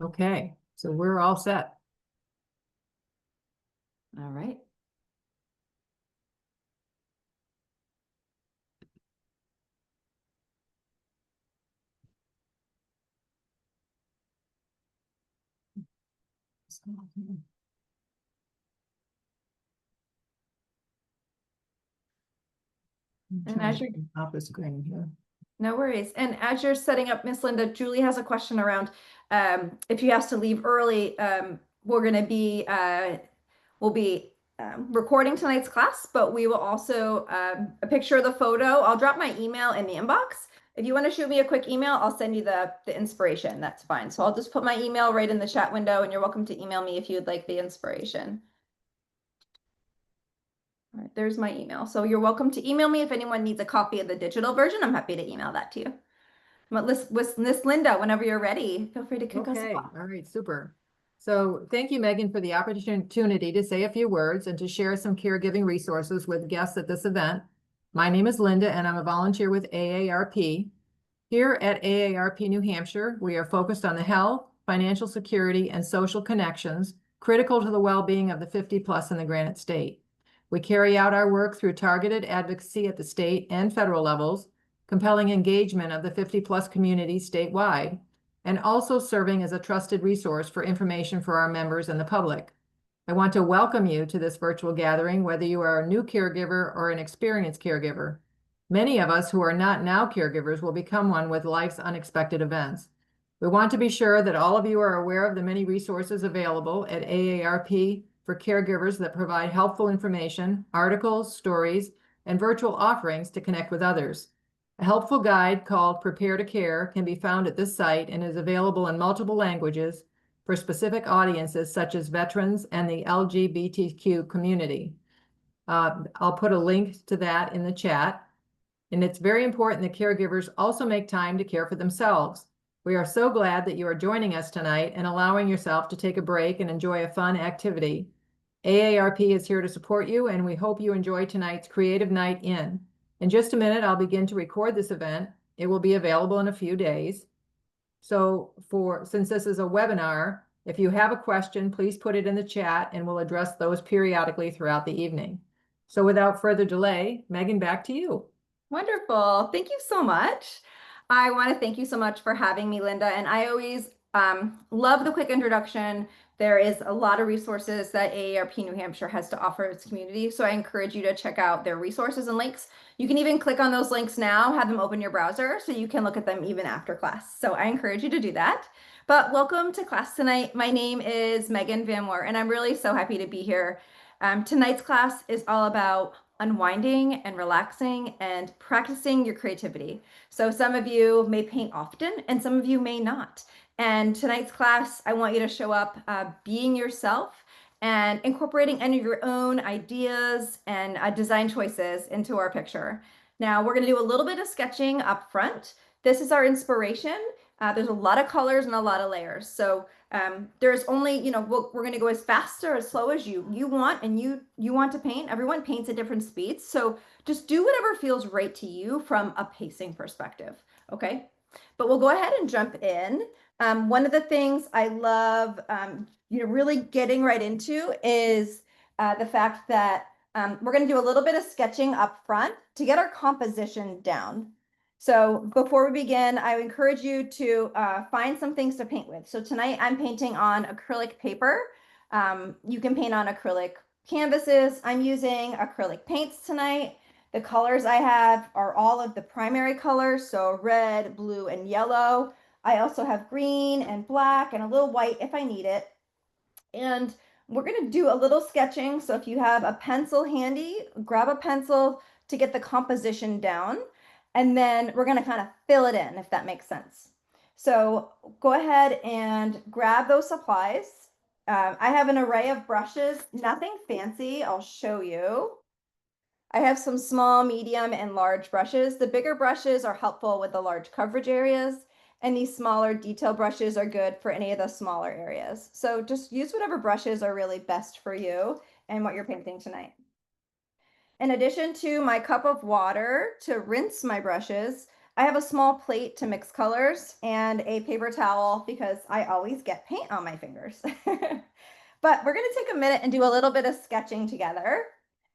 Okay, so we're all set. All right. And as you're off the screen here. No worries. And as you're setting up, Miss Linda, Julie has a question around if you have to leave early. We're going to be we'll be recording tonight's class, but we will also a picture of the photo. I'll drop my email in the inbox. If you want to shoot me a quick email, I'll send you the inspiration. That's fine. So I'll just put my email right in the chat window, and you're welcome to email me if you'd like the inspiration. All right, there's my email. So you're welcome to email me if anyone needs a copy of the digital version. I'm happy to email that to you. But Miss Linda, whenever you're ready, feel free to kick us off. All right, super. So thank you, Megan, for the opportunity to say a few words and to share some caregiving resources with guests at this event. My name is Linda, and I'm a volunteer with AARP. Here at AARP New Hampshire, we are focused on the health, financial security, and social connections critical to the well-being of the 50+ in the Granite State. We carry out our work through targeted advocacy at the state and federal levels, compelling engagement of the 50+ community statewide, and also serving as a trusted resource for information for our members and the public. I want to welcome you to this virtual gathering, whether you are a new caregiver or an experienced caregiver. Many of us who are not now caregivers will become one with life's unexpected events. We want to be sure that all of you are aware of the many resources available at AARP for caregivers that provide helpful information, articles, stories, and virtual offerings to connect with others. A helpful guide called Prepare to Care can be found at this site and is available in multiple languages for specific audiences such as veterans and the LGBTQ community. I'll put a link to that in the chat. And it's very important that caregivers also make time to care for themselves. We are so glad that you are joining us tonight and allowing yourself to take a break and enjoy a fun activity. AARP is here to support you, and we hope you enjoy tonight's Creative Night In. In just a minute, I'll begin to record this event. It will be available in a few days. So since this is a webinar, if you have a question, please put it in the chat and we'll address those periodically throughout the evening. So without further delay, Megan, back to you. Wonderful. Thank you so much. I want to thank you so much for having me, Linda. And I always love the quick introduction. There is a lot of resources that AARP New Hampshire has to offer its community. So I encourage you to check out their resources and links. You can even click on those links now, have them open your browser so you can look at them even after class. So I encourage you to do that. But welcome to class tonight. My name is Megan Van Moor, and I'm really so happy to be here. Tonight's class is all about unwinding and relaxing and practicing your creativity. So some of you may paint often and some of you may not. And tonight's class, I want you to show up being yourself and incorporating any of your own ideas and design choices into our picture. Now we're going to do a little bit of sketching up front. This is our inspiration. There's a lot of colors and a lot of layers. So there's only, we're going to go as fast or as slow as you want, and you want to paint. Everyone paints at different speeds. So just do whatever feels right to you from a pacing perspective. Okay. But we'll go ahead and jump in. One of the things I love, really getting right into is the fact that we're going to do a little bit of sketching up front to get our composition down. So before we begin, I encourage you to find some things to paint with. So tonight I'm painting on acrylic paper. You can paint on acrylic canvases. I'm using acrylic paints tonight. The colors I have are all of the primary colors, so red, blue, and yellow. I also have green and black and a little white if I need it. And we're going to do a little sketching. So if you have a pencil handy, grab a pencil to get the composition down. And then we're going to kind of fill it in, if that makes sense. So go ahead and grab those supplies. I have an array of brushes, nothing fancy. I'll show you. I have some small, medium, and large brushes. The bigger brushes are helpful with the large coverage areas, and these smaller detail brushes are good for any of the smaller areas. So just use whatever brushes are really best for you and what you're painting tonight. In addition to my cup of water to rinse my brushes, I have a small plate to mix colors and a paper towel because I always get paint on my fingers. But we're going to take a minute and do a little bit of sketching together.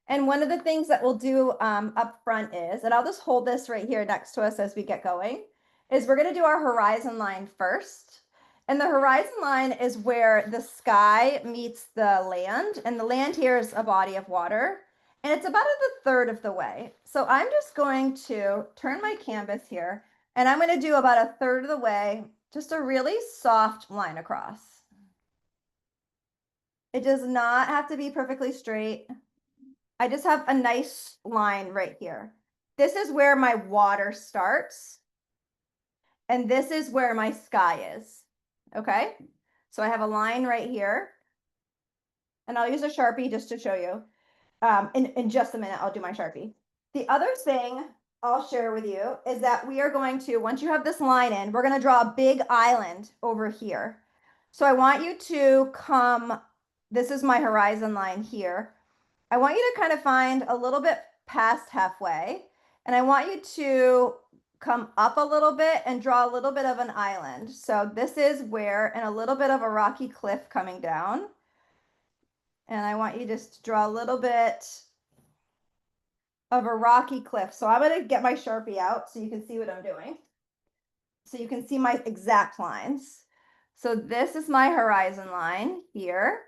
And one of the things that we'll do up front is, and I'll just hold this right here next to us as we get going, is we're going to do our horizon line first. And the horizon line is where the sky meets the land, and the land here is a body of water. And it's about a third of the way. So I'm just going to turn my canvas here, and I'm going to do about a third of the way, just a really soft line across. It does not have to be perfectly straight. I just have a nice line right here. This is where my water starts. And this is where my sky is. Okay? So I have a line right here. And I'll use a Sharpie just to show you. In just a minute, I'll do my Sharpie. The other thing I'll share with you is that we are going to, once you have this line in, we're going to draw a big island over here. So I want you to come, this is my horizon line here. I want you to kind of find a little bit past halfway, and I want you to come up a little bit and draw a little bit of an island. So this is where, and a little bit of a rocky cliff coming down. And I want you just to draw a little bit of a rocky cliff. So I'm going to get my Sharpie out so you can see what I'm doing. So you can see my exact lines. So this is my horizon line here.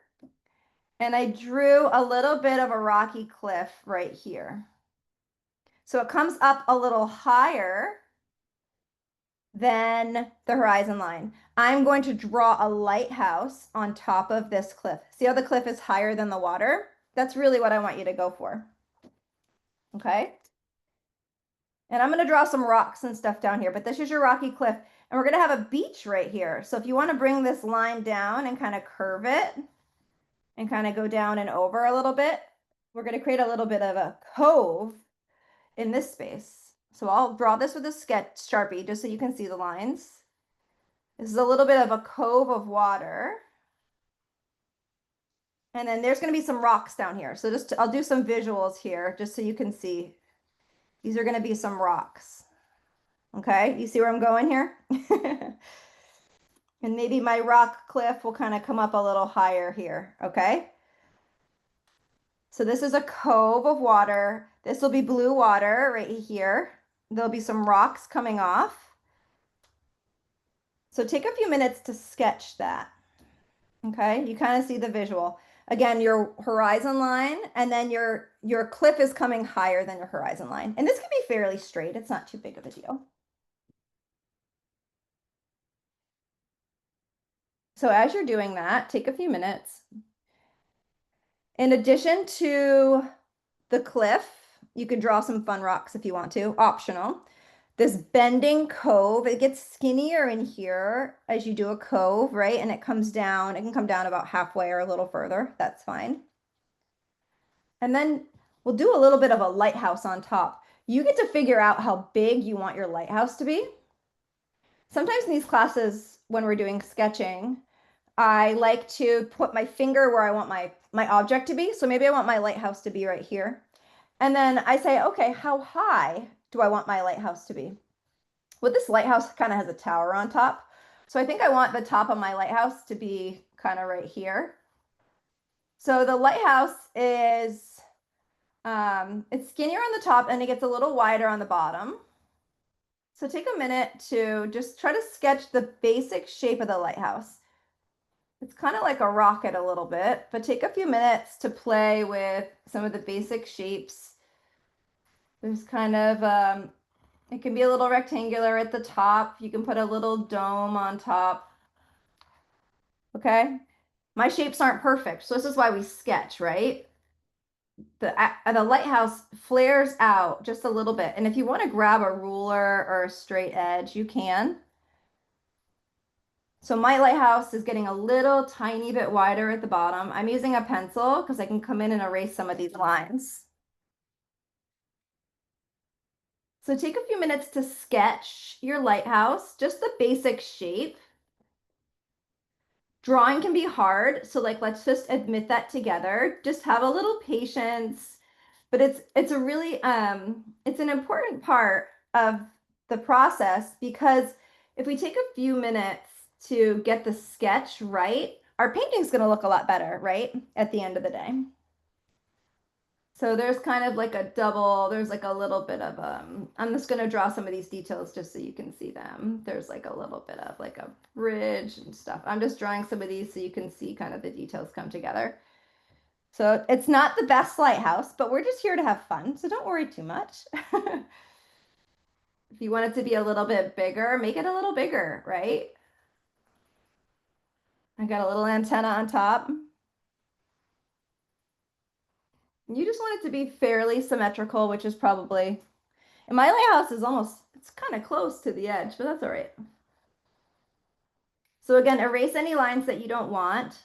And I drew a little bit of a rocky cliff right here. So it comes up a little higher than the horizon line. I'm going to draw a lighthouse on top of this cliff. See how the cliff is higher than the water? That's really what I want you to go for. Okay. And I'm going to draw some rocks and stuff down here, but this is your rocky cliff. And we're going to have a beach right here. So if you want to bring this line down and kind of curve it and kind of go down and over a little bit, we're going to create a little bit of a cove in this space. So I'll draw this with a sketch Sharpie just so you can see the lines. This is a little bit of a cove of water. And then there's going to be some rocks down here. So just I'll do some visuals here just so you can see. These are going to be some rocks. Okay, you see where I'm going here? And maybe my rock cliff will kind of come up a little higher here. Okay. So this is a cove of water. This will be blue water right here. There'll be some rocks coming off. So take a few minutes to sketch that. Okay, you kind of see the visual. Again, your horizon line, and then your cliff is coming higher than your horizon line. And this can be fairly straight. It's not too big of a deal. So as you're doing that, take a few minutes. In addition to the cliff, you can draw some fun rocks if you want to, optional. This bending cove, it gets skinnier in here as you do a cove, right? And it comes down, it can come down about halfway or a little further. That's fine. And then we'll do a little bit of a lighthouse on top. You get to figure out how big you want your lighthouse to be. Sometimes in these classes, when we're doing sketching, I like to put my finger where I want my object to be. So maybe I want my lighthouse to be right here. And then I say, okay, how high do I want my lighthouse to be? Well, this lighthouse kind of has a tower on top. So I think I want the top of my lighthouse to be kind of right here. So the lighthouse is, it's skinnier on the top and it gets a little wider on the bottom. So take a minute to just try to sketch the basic shape of the lighthouse. It's kind of like a rocket a little bit, but take a few minutes to play with some of the basic shapes. There's kind of, it can be a little rectangular at the top. You can put a little dome on top. Okay. My shapes aren't perfect, so this is why we sketch, right? The lighthouse flares out just a little bit. And if you want to grab a ruler or a straight edge, you can. So my lighthouse is getting a little tiny bit wider at the bottom. I'm using a pencil because I can come in and erase some of these lines. So take a few minutes to sketch your lighthouse, just the basic shape. Drawing can be hard, so like let's just admit that together. Just have a little patience, but it's a really it's an important part of the process, because if we take a few minutes to get the sketch right, our painting's going to look a lot better, right? At the end of the day. So there's kind of like a double, there's like a little bit of, I'm just going to draw some of these details just so you can see them. There's like a little bit of like a bridge and stuff. I'm just drawing some of these so you can see kind of the details come together. So it's not the best lighthouse, but we're just here to have fun. So don't worry too much. If you want it to be a little bit bigger, make it a little bigger, right? I got a little antenna on top. You just want it to be fairly symmetrical, which is probably, and my lighthouse is almost, it's kind of close to the edge, but that's all right. So again, erase any lines that you don't want.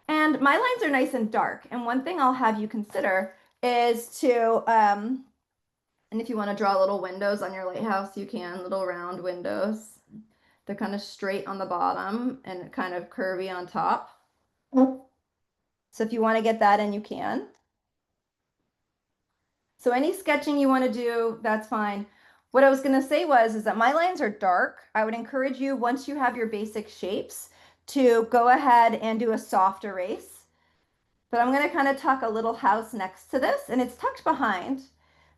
And my lines are nice and dark. And one thing I'll have you consider is to, and if you want to draw little windows on your lighthouse, you can, little round windows. They're kind of straight on the bottom and kind of curvy on top. So if you want to get that in, you can. So any sketching you want to do, that's fine. What I was going to say is that my lines are dark. I would encourage you, once you have your basic shapes, to go ahead and do a soft erase. But I'm going to kind of tuck a little house next to this, and it's tucked behind.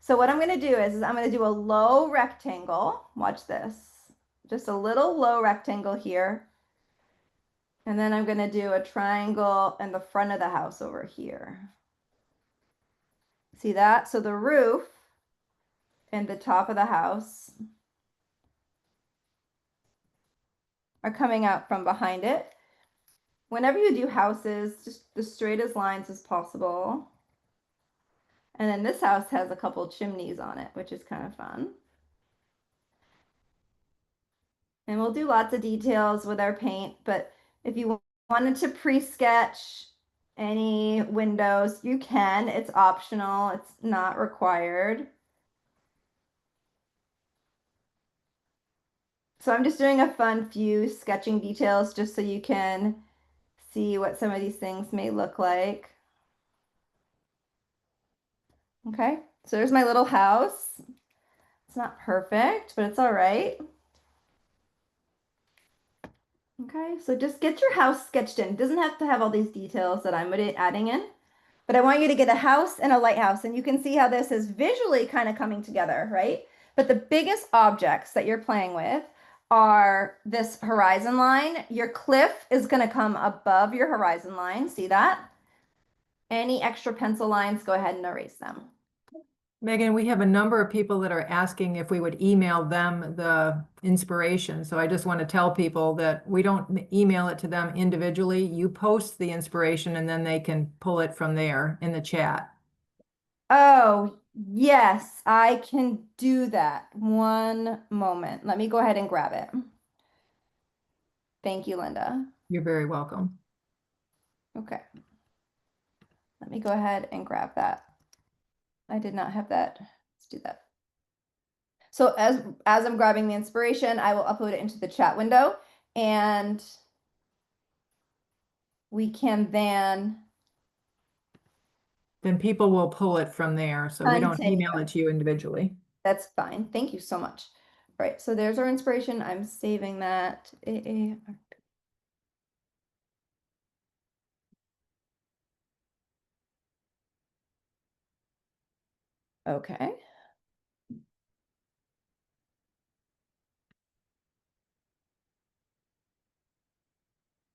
So what I'm going to do is I'm going to do a low rectangle. Watch this. Just a little low rectangle here. And then I'm going to do a triangle in the front of the house over here. See that? So the roof and the top of the house are coming out from behind it. Whenever you do houses, just the straightest lines as possible. And then this house has a couple chimneys on it, which is kind of fun. And we'll do lots of details with our paint, but if you wanted to pre-sketch any windows, you can. It's optional. It's not required. So I'm just doing a fun few sketching details just so you can see what some of these things may look like. Okay, so there's my little house. It's not perfect, but it's all right. Okay, so just get your house sketched in. It doesn't have to have all these details that I'm adding in, but I want you to get a house and a lighthouse, and you can see how this is visually kind of coming together, right? But the biggest objects that you're playing with are this horizon line. Your cliff is going to come above your horizon line. See that? Any extra pencil lines, go ahead and erase them. Megan, we have a number of people that are asking if we would email them the inspiration. So I just want to tell people that we don't email it to them individually. You post the inspiration and then they can pull it from there in the chat. Oh, yes, I can do that. One moment. Let me go ahead and grab it. Thank you, Linda. You're very welcome. Okay. Let me go ahead and grab that. I did not have that. Let's do that. So as I'm grabbing the inspiration, I will upload it into the chat window, and we can then people will pull it from there. So we don't continue. email it to you individually. That's fine. Thank you so much. All right, so there's our inspiration. I'm saving that. AARP. Okay.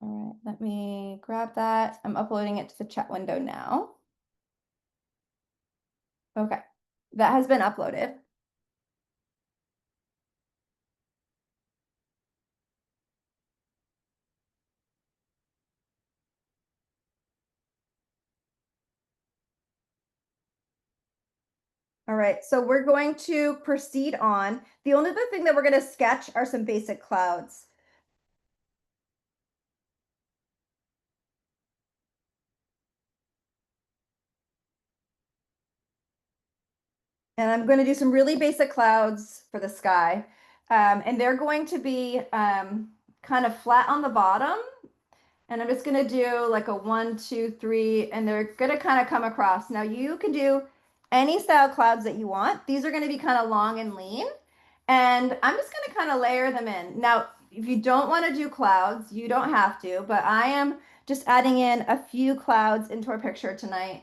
All right, let me grab that. I'm uploading it to the chat window now. Okay, that has been uploaded. All right, so we're going to proceed on. The only other thing that we're going to sketch are some basic clouds. And I'm going to do some really basic clouds for the sky. And they're going to be kind of flat on the bottom. And I'm just going to do like a 1, 2, 3, and they're going to kind of come across. Now you can do any style clouds that you want. These are going to be kind of long and lean. And I'm just going to kind of layer them in. Now, if you don't want to do clouds, you don't have to, but I am just adding in a few clouds into our picture tonight.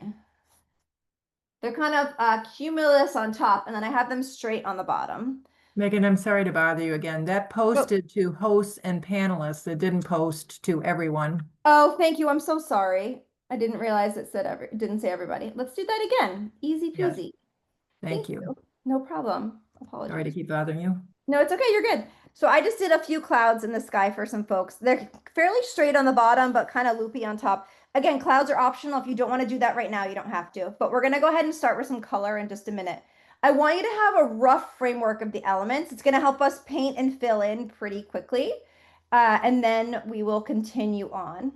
They're kind of cumulus on top, and then I have them straight on the bottom. Megan, I'm sorry to bother you again. That Oh, posted to hosts and panelists. It didn't post to everyone. oh, thank you. I'm so sorry. I didn't realize it said it didn't say everybody. Let's do that again. Easy Yes, peasy. thank Thank you. you. No problem. Sorry to Apologies. keep bothering you. No, it's okay. You're good. So I just did a few clouds in the sky for some folks. They're fairly straight on the bottom, but kind of loopy on top. Again, clouds are optional. If you don't want to do that right now, you don't have to. But we're going to go ahead and start with some color in just a minute. I want you to have a rough framework of the elements. It's going to help us paint and fill in pretty quickly. And then we will continue on.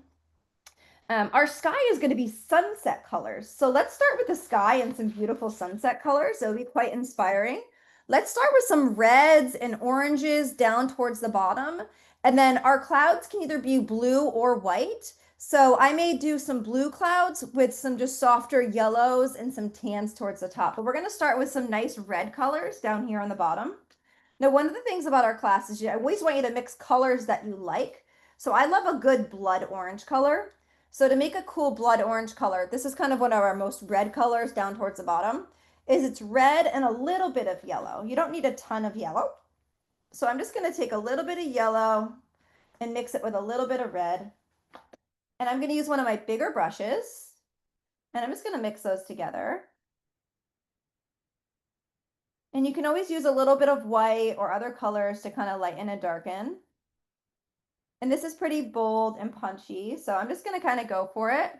Our sky is going to be sunset colors. So let's start with the sky and some beautiful sunset colors. It'll be quite inspiring. Let's start with some reds and oranges down towards the bottom. And then our clouds can either be blue or white. So I may do some blue clouds with some just softer yellows and some tans towards the top. But we're going to start with some nice red colors down here on the bottom. Now, one of the things about our class is I always want you to mix colors that you like. So I love a good blood orange color. So to make a cool blood orange color, this is kind of one of our most red colors down towards the bottom, is it's red and a little bit of yellow. You don't need a ton of yellow. So I'm just going to take a little bit of yellow and mix it with a little bit of red. And I'm going to use one of my bigger brushes. And I'm just going to mix those together. And you can always use a little bit of white or other colors to kind of lighten and darken. And this is pretty bold and punchy, so I'm just going to kind of go for it.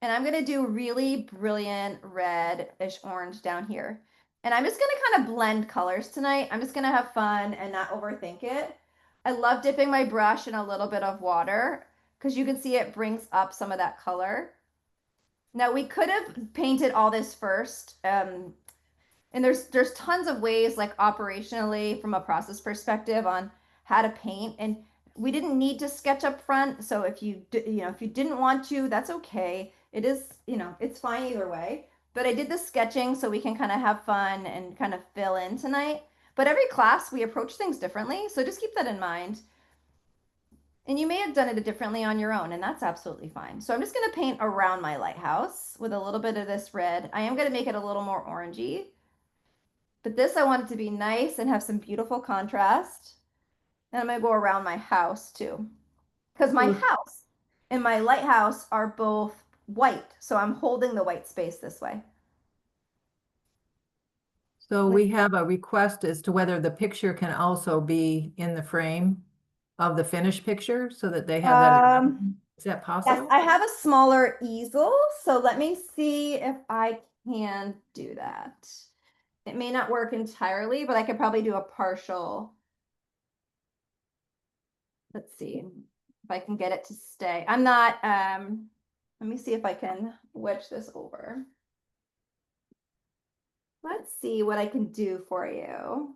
And I'm going to do really brilliant reddish orange down here. And I'm just going to kind of blend colors tonight. I'm just going to have fun and not overthink it. I love dipping my brush in a little bit of water because you can see it brings up some of that color. Now we could have painted all this first. And there's tons of ways, like operationally from a process perspective, on how to paint. And we didn't need to sketch up front. So if if you didn't want to, that's okay. It is, it's fine either way. But I did the sketching so we can kind of have fun and kind of fill in tonight. But every class we approach things differently. So just keep that in mind. And you may have done it differently on your own, and that's absolutely fine. So I'm just going to paint around my lighthouse with a little bit of this red. I am going to make it a little more orangey. But this I want it to be nice and have some beautiful contrast. And I'm going to go around my house too. Because my house and my lighthouse are both white. So I'm holding the white space this way. So we have a request as to whether the picture can also be in the frame of the finished picture so that they have that. Is that Yes, possible? I have a smaller easel. So let me see if I can do that. It may not work entirely, but I could probably do a partial. Let's see if I can get it to stay. I'm not, let me see if I can wedge this over. Let's see what I can do for you.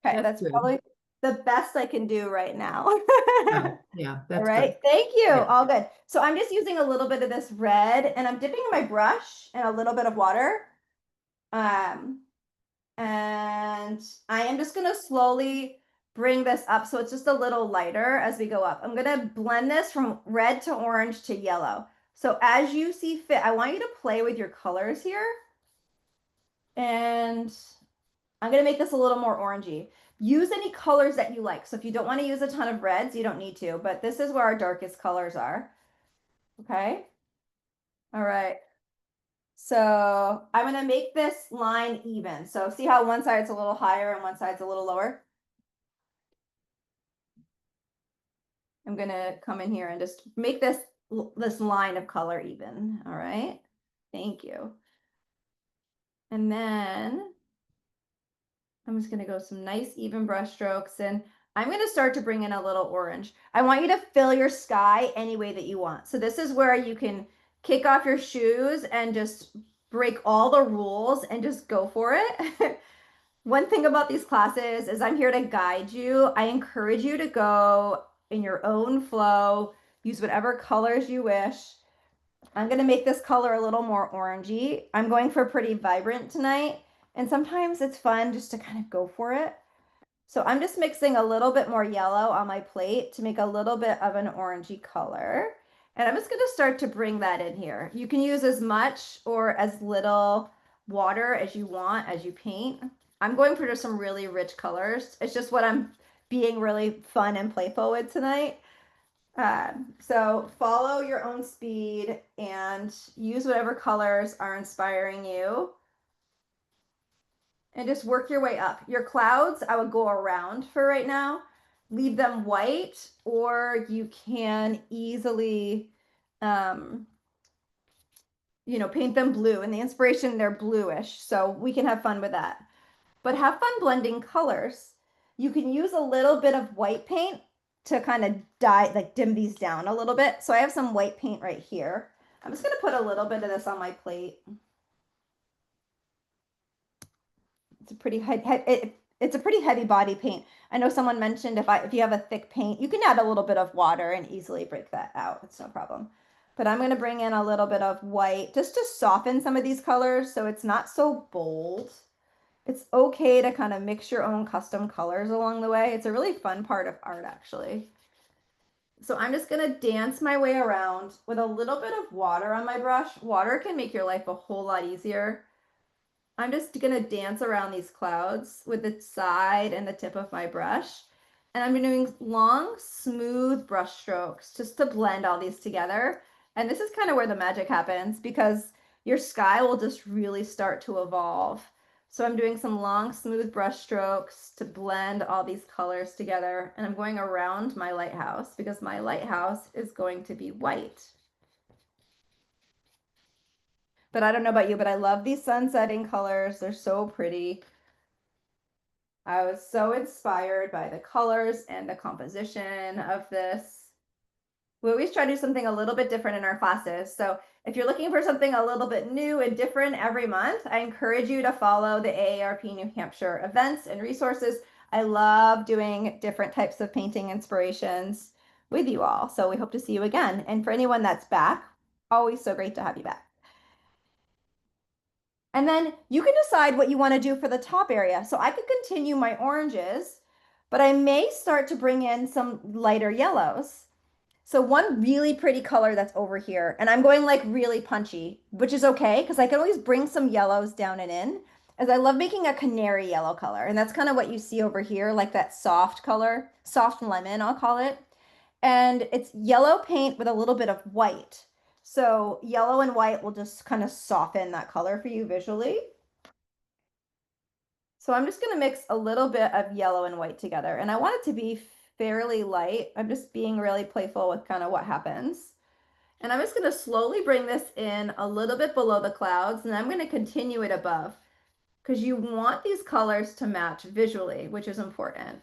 Okay, That's that's good. probably the best I can do right now. Yeah, All that's good. right, thank you. Yeah. All good. So I'm just using a little bit of this red and I'm dipping in my brush in a little bit of water. Um, and I am just gonna slowly bring this up so it's just a little lighter as we go up. I'm gonna blend this from red to orange to yellow. So as you see fit, I want you to play with your colors here. And I'm gonna make this a little more orangey. Use any colors that you like. So if you don't want to use a ton of reds, you don't need to, but this is where our darkest colors are. Okay. All right. So I'm gonna make this line even. So see how one side's a little higher and one side's a little lower? I'm gonna come in here and just make this line of color even. All right. Thank you. And then I'm just gonna go some nice even brush strokes and I'm gonna start to bring in a little orange. I want you to fill your sky any way that you want. So this is where you can kick off your shoes and just break all the rules and just go for it. One thing about these classes is I'm here to guide you. I encourage you to go in your own flow, use whatever colors you wish. I'm going to make this color a little more orangey. I'm going for pretty vibrant tonight, and sometimes it's fun just to kind of go for it. So I'm just mixing a little bit more yellow on my plate to make a little bit of an orangey color. And I'm just going to start to bring that in here. You can use as much or as little water as you want as you paint. I'm going for just some really rich colors. It's just what I'm being really fun and playful with tonight. So follow your own speed and use whatever colors are inspiring you. And just work your way up. Your clouds, I would go around for right now. Leave them white, or you can easily, paint them blue. And the inspiration, they're bluish, so we can have fun with that. But have fun blending colors. You can use a little bit of white paint to kind of dim these down a little bit. So I have some white paint right here. I'm just going to put a little bit of this on my plate. It's a pretty it's a pretty heavy body paint. I know someone mentioned if you have a thick paint, you can add a little bit of water and easily break that out. It's no problem. But I'm going to bring in a little bit of white just to soften some of these colors so it's not so bold. It's okay to kind of mix your own custom colors along the way. It's a really fun part of art, actually. So I'm just going to dance my way around with a little bit of water on my brush. Water can make your life a whole lot easier. I'm just going to dance around these clouds with the side and the tip of my brush. And I'm doing long, smooth brush strokes just to blend all these together. And this is kind of where the magic happens because your sky will just really start to evolve. So I'm doing some long, smooth brush strokes to blend all these colors together. And I'm going around my lighthouse because my lighthouse is going to be white. But I don't know about you, but I love these sunsetting colors. They're so pretty. I was so inspired by the colors and the composition of this. We always try to do something a little bit different in our classes. So if you're looking for something a little bit new and different every month, I encourage you to follow the AARP New Hampshire events and resources. I love doing different types of painting inspirations with you all. So we hope to see you again. And for anyone that's back, always so great to have you back. And then you can decide what you want to do for the top area. So I could continue my oranges, but I may start to bring in some lighter yellows. So one really pretty color that's over here, and I'm going like really punchy, which is okay because I can always bring some yellows down and in, as I love making a canary yellow color. And that's kind of what you see over here, like that soft color, soft lemon, I'll call it. And it's yellow paint with a little bit of white. So yellow and white will just kind of soften that color for you visually. So I'm just going to mix a little bit of yellow and white together. And I want it to be fairly light. I'm just being really playful with kind of what happens. And I'm just going to slowly bring this in a little bit below the clouds, and I'm going to continue it above because you want these colors to match visually, which is important.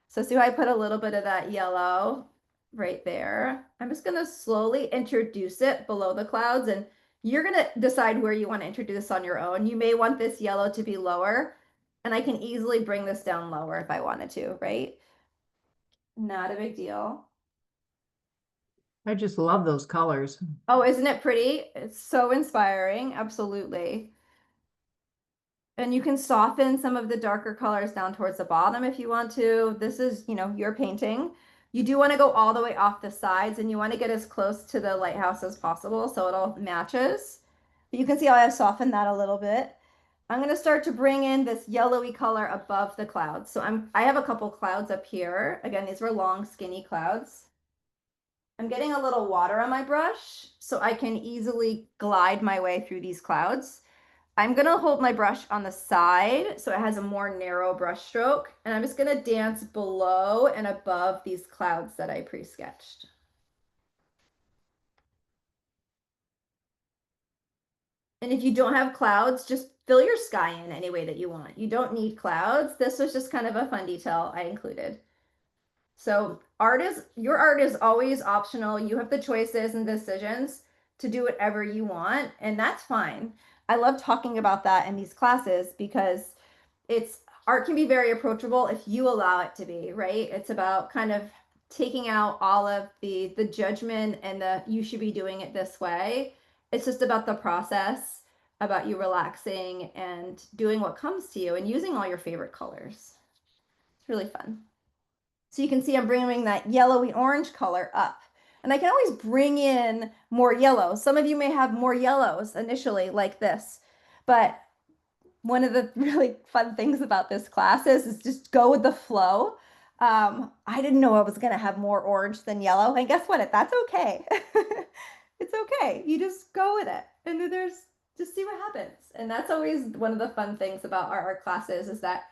So see how I put a little bit of that yellow right there. I'm just going to slowly introduce it below the clouds, and you're going to decide where you want to introduce this on your own. You may want this yellow to be lower, and I can easily bring this down lower if I wanted to, right? Not a big deal. I just love those colors. Oh, isn't it pretty? It's so inspiring. Absolutely. And you can soften some of the darker colors down towards the bottom if you want to. This is, your painting. You do want to go all the way off the sides, and you want to get as close to the lighthouse as possible so it all matches. But you can see how I have softened that a little bit. I'm going to start to bring in this yellowy color above the clouds. So I have a couple clouds up here. Again, these were long, skinny clouds. I'm getting a little water on my brush so I can easily glide my way through these clouds. I'm going to hold my brush on the side so it has a more narrow brush stroke, and I'm just going to dance below and above these clouds that I pre-sketched. And if you don't have clouds, just fill your sky in any way that you want. You don't need clouds. This was just kind of a fun detail I included. So your art is always optional. You have the choices and decisions to do whatever you want, and that's fine. I love talking about that in these classes because art can be very approachable if you allow it to be, right? It's about kind of taking out all of the judgment and you should be doing it this way, It's just about the process, about you relaxing and doing what comes to you and using all your favorite colors. It's really fun. So you can see I'm bringing that yellowy orange color up. And I can always bring in more yellows. Some of you may have more yellows initially like this, but one of the really fun things about this class is just go with the flow. I didn't know I was going to have more orange than yellow. And guess what? That's okay. It's okay. You just go with it. And then there's just see what happens. And that's always one of the fun things about our art classes is that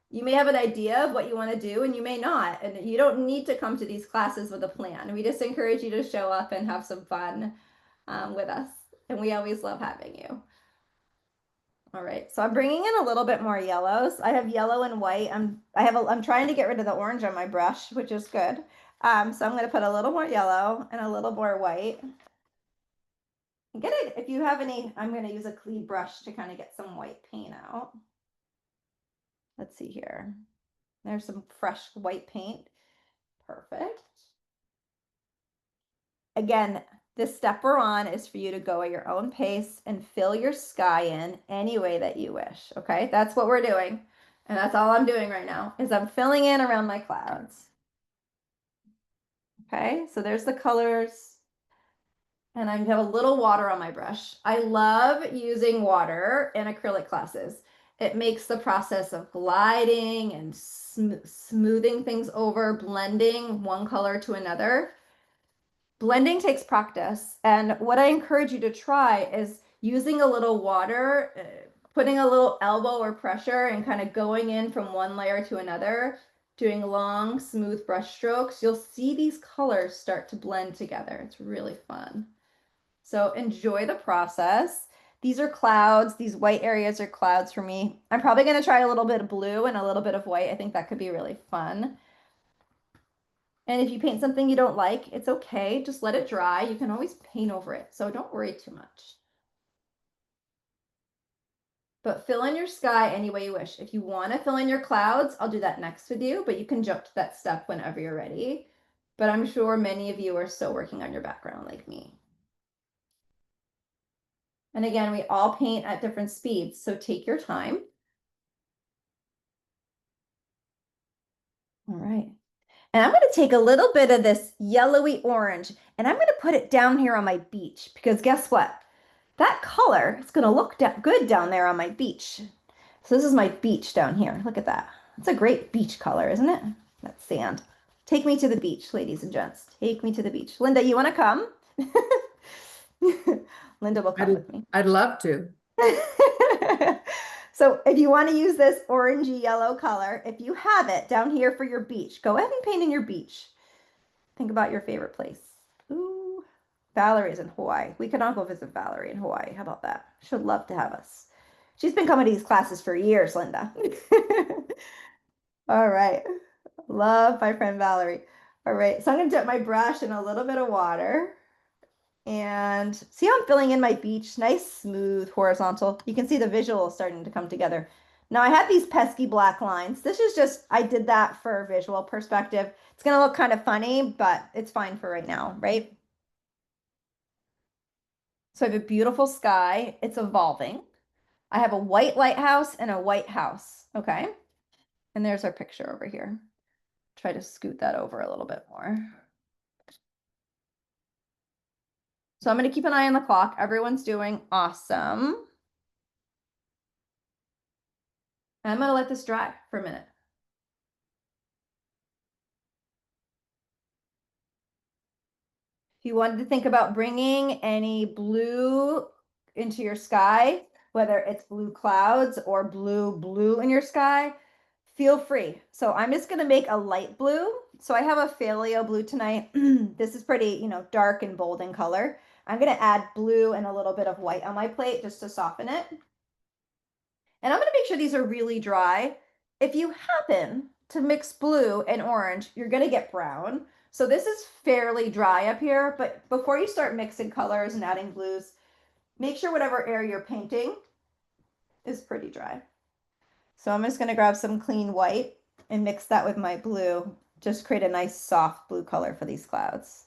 you may have an idea of what you want to do and you may not. And you don't need to come to these classes with a plan. We just encourage you to show up and have some fun with us. And we always love having you. All right, so I'm bringing in a little bit more yellows. I have yellow and white. I'm trying to get rid of the orange on my brush, which is good. So I'm going to put a little more yellow and a little more white. And get it if you have any. I'm going to use a clean brush to kind of get some white paint out. Let's see here. There's some fresh white paint. Perfect. Again, this step we're on is for you to go at your own pace and fill your sky in any way that you wish. Okay, that's what we're doing. And that's all I'm doing right now is I'm filling in around my clouds. Okay, so there's the colors. And I have a little water on my brush. I love using water in acrylic classes. It makes the process of gliding and smoothing things over, blending one color to another. Blending takes practice. And what I encourage you to try is using a little water, putting a little elbow or pressure and kind of going in from one layer to another, doing long, smooth brush strokes. You'll see these colors start to blend together. It's really fun. So enjoy the process. These are clouds. These white areas are clouds for me. I'm probably going to try a little bit of blue and a little bit of white. I think that could be really fun. And if you paint something you don't like, it's okay. Just let it dry. You can always paint over it. So don't worry too much. But fill in your sky any way you wish. If you want to fill in your clouds, I'll do that next with you, but you can jump to that step whenever you're ready. But I'm sure many of you are still working on your background like me. And again, we all paint at different speeds, so take your time. All right. And I'm going to take a little bit of this yellowy orange and I'm going to put it down here on my beach because guess what? That color is going to look good down there on my beach. So this is my beach down here. Look at that. It's a great beach color, isn't it? That sand. Take me to the beach, ladies and gents. Take me to the beach. Linda, you want to come? Linda will come with me. I'd love to. So if you want to use this orangey yellow color, if you have it down here for your beach, go ahead and paint in your beach. Think about your favorite place. Ooh, Valerie's in Hawaii. We could all go visit Valerie in Hawaii. How about that? She'd love to have us. She's been coming to these classes for years, Linda. All right. Love my friend Valerie. All right. So I'm going to dip my brush in a little bit of water. And see how I'm filling in my beach? Nice, smooth, horizontal. You can see the visual starting to come together. Now I have these pesky black lines. This is just, I did that for visual perspective. It's going to look kind of funny, but it's fine for right now, right? So I have a beautiful sky. It's evolving. I have a white lighthouse and a white house, okay? And there's our picture over here. Try to scoot that over a little bit more. So I'm going to keep an eye on the clock. Everyone's doing awesome. And I'm going to let this dry for a minute. If you wanted to think about bringing any blue into your sky, whether it's blue clouds or blue in your sky, feel free. So I'm just going to make a light blue. So I have a Phthalo blue tonight. This is pretty, dark and bold in color. I'm going to add blue and a little bit of white on my plate just to soften it. And I'm going to make sure these are really dry. If you happen to mix blue and orange, you're going to get brown. So this is fairly dry up here, but before you start mixing colors and adding blues, make sure whatever area you're painting is pretty dry. So I'm just going to grab some clean white and mix that with my blue. Just create a nice soft blue color for these clouds.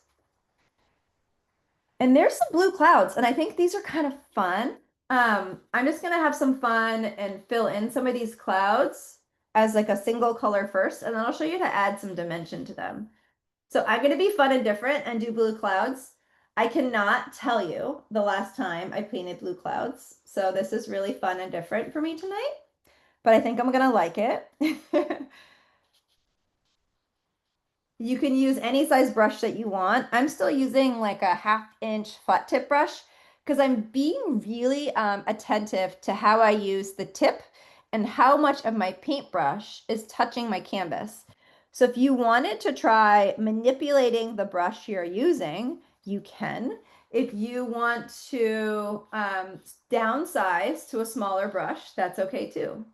And there's some blue clouds, and I think these are kind of fun. I'm just gonna have some fun and fill in some of these clouds as like a single color first, and then I'll show you how to add some dimension to them. So I'm gonna be fun and different and do blue clouds. I cannot tell you the last time I painted blue clouds. So this is really fun and different for me tonight, but I think I'm gonna like it. You can use any size brush that you want. I'm still using like a 1/2 inch flat tip brush because I'm being really attentive to how I use the tip and how much of my paintbrush is touching my canvas. So if you wanted to try manipulating the brush you're using, you can. If you want to downsize to a smaller brush, that's okay too.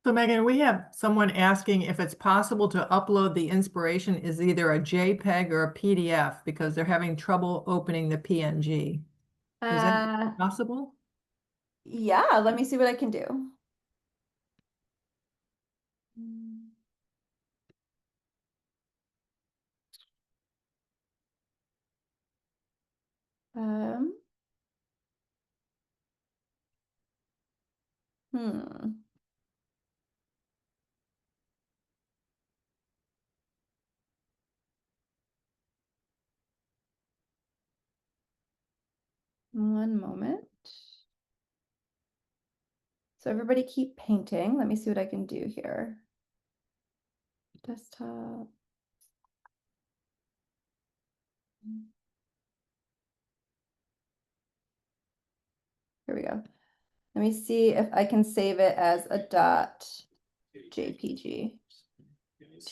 So Megan, we have someone asking if it's possible to upload the inspiration as either a JPEG or a PDF because they're having trouble opening the PNG. Is that Uh, possible? yeah, let me see what I can do. Um, hmm. One moment. So everybody keep painting. Let me see what I can do here. Desktop. Here we go. Let me see if I can save it as a .jpg.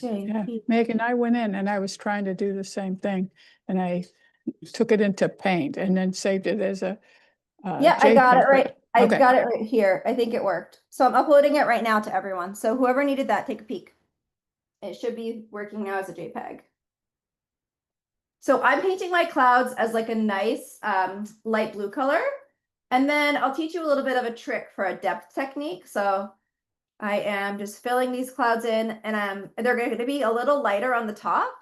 Yeah, Megan, I went in and I was trying to do the same thing and I took it into Paint and then saved it as a Yeah, I got it JPEG, right. I okay. got it right here. I think it worked. So I'm uploading it right now to everyone. So whoever needed that, take a peek. It should be working now as a JPEG. So I'm painting my clouds as like a nice light blue color. And then I'll teach you a little bit of a trick for a depth technique. So I am just filling these clouds in and they're going to be a little lighter on the top.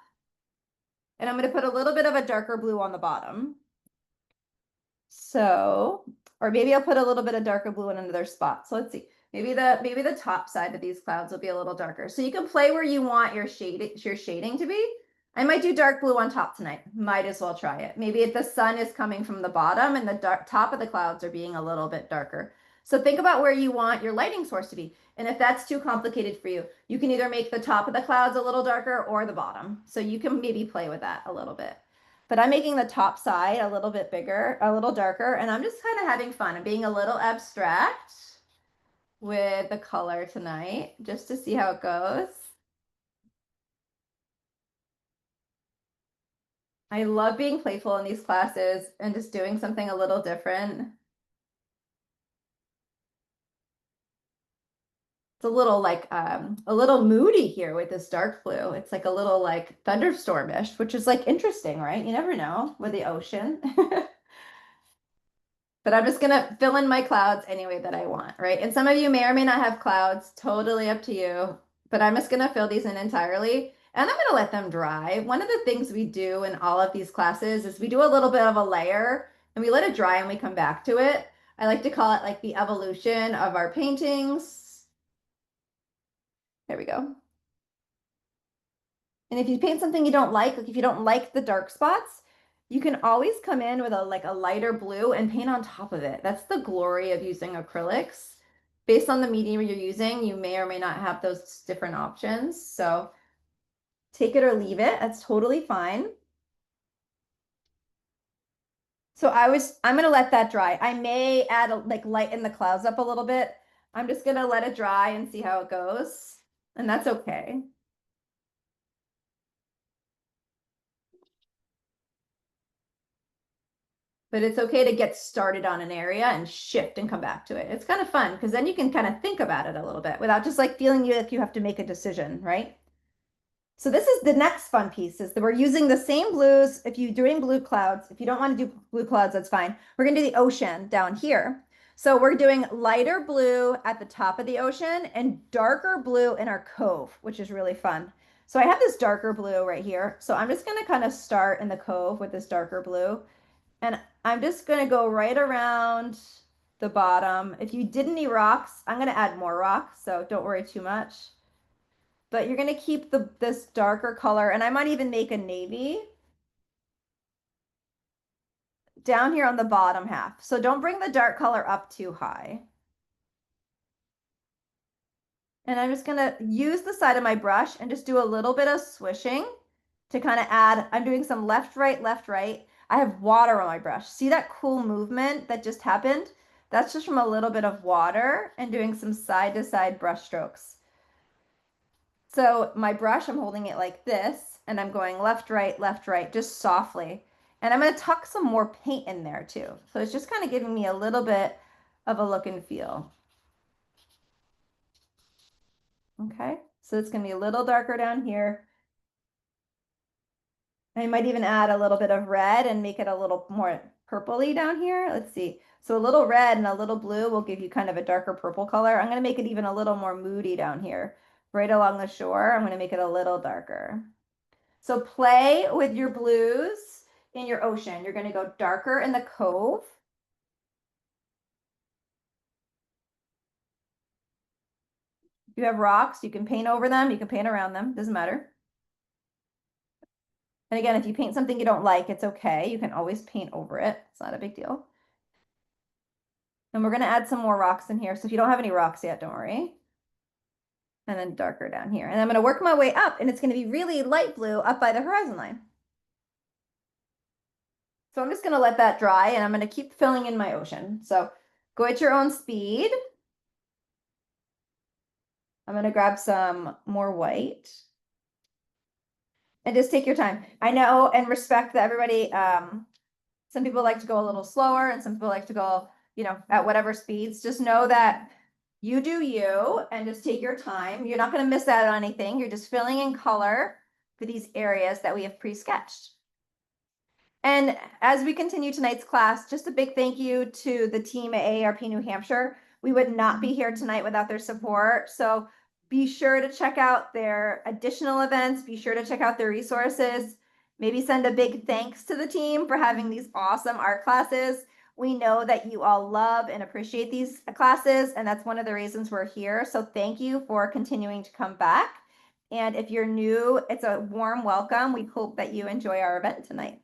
And I'm going to put a little bit of a darker blue on the bottom. So, or maybe I'll put a little bit of darker blue in another spot. So let's see. Maybe the top side of these clouds will be a little darker. So you can play where you want your shading to be. I might do dark blue on top tonight. Might as well try it. Maybe if the sun is coming from the bottom and the top of the clouds are being a little bit darker. So think about where you want your lighting source to be. And if that's too complicated for you, you can either make the top of the clouds a little darker or the bottom. So you can maybe play with that a little bit. But I'm making the top side a little bit bigger, a little darker, and I'm just kind of having fun. I'm being a little abstract with the color tonight, just to see how it goes. I love being playful in these classes and just doing something a little different. It's a little like a little moody here with this dark blue. It's like a little like thunderstormish, which is like interesting, right? You never know with the ocean. But I'm just gonna fill in my clouds any way that I want, right? And some of you may or may not have clouds, totally up to you. But I'm just gonna fill these in entirely and I'm gonna let them dry. One of the things we do in all of these classes is we do a little bit of a layer and we let it dry and we come back to it. I like to call it like the evolution of our paintings. There we go. And if you paint something you don't like if you don't like the dark spots, you can always come in with a lighter blue and paint on top of it. That's the glory of using acrylics. Based on the medium you're using, you may or may not have those different options. So take it or leave it. That's totally fine. So I'm gonna let that dry. I may add like lighten the clouds up a little bit. I'm just gonna let it dry and see how it goes. And that's okay. But it's okay to get started on an area and shift and come back to it. It's kind of fun because then you can kind of think about it a little bit without just like feeling like you have to make a decision, right? So this is the next fun piece is that we're using the same blues. If you're doing blue clouds, if you don't want to do blue clouds, that's fine. We're going to do the ocean down here. So we're doing lighter blue at the top of the ocean and darker blue in our cove, which is really fun. So I have this darker blue right here. So I'm just gonna kind of start in the cove with this darker blue. And I'm just gonna go right around the bottom. If you did any rocks, I'm gonna add more rocks, so don't worry too much. But you're gonna keep this darker color, and I might even make a navy down here on the bottom half. So don't bring the dark color up too high. And I'm just gonna use the side of my brush and just do a little bit of swishing to kind of add, I'm doing some left, right, left, right. I have water on my brush. See that cool movement that just happened? That's just from a little bit of water and doing some side to side brush strokes. So my brush, I'm holding it like this, and I'm going left, right, just softly. And I'm gonna tuck some more paint in there too. So it's just kind of giving me a little bit of a look and feel. Okay, so it's gonna be a little darker down here. I might even add a little bit of red and make it a little more purpley down here. Let's see. So a little red and a little blue will give you kind of a darker purple color. I'm gonna make it even a little more moody down here. Right along the shore, I'm gonna make it a little darker. So play with your blues in your ocean. You're gonna go darker in the cove. If you have rocks, you can paint over them, you can paint around them, doesn't matter. And again, if you paint something you don't like, it's okay. You can always paint over it. It's not a big deal. And we're gonna add some more rocks in here. So if you don't have any rocks yet, don't worry. And then darker down here. And I'm gonna work my way up, and it's gonna be really light blue up by the horizon line. So I'm just gonna let that dry, and I'm gonna keep filling in my ocean. So go at your own speed. I'm gonna grab some more white. And just take your time. I know and respect that everybody, some people like to go a little slower and some people like to go, at whatever speeds. Just know that you do you and just take your time. You're not gonna miss out on anything. You're just filling in color for these areas that we have pre-sketched. And as we continue tonight's class, just a big thank you to the team at AARP New Hampshire. We would not be here tonight without their support. So be sure to check out their additional events. Be sure to check out their resources. Maybe send a big thanks to the team for having these awesome art classes. We know that you all love and appreciate these classes, and that's one of the reasons we're here. So thank you for continuing to come back. And if you're new, it's a warm welcome. We hope that you enjoy our event tonight.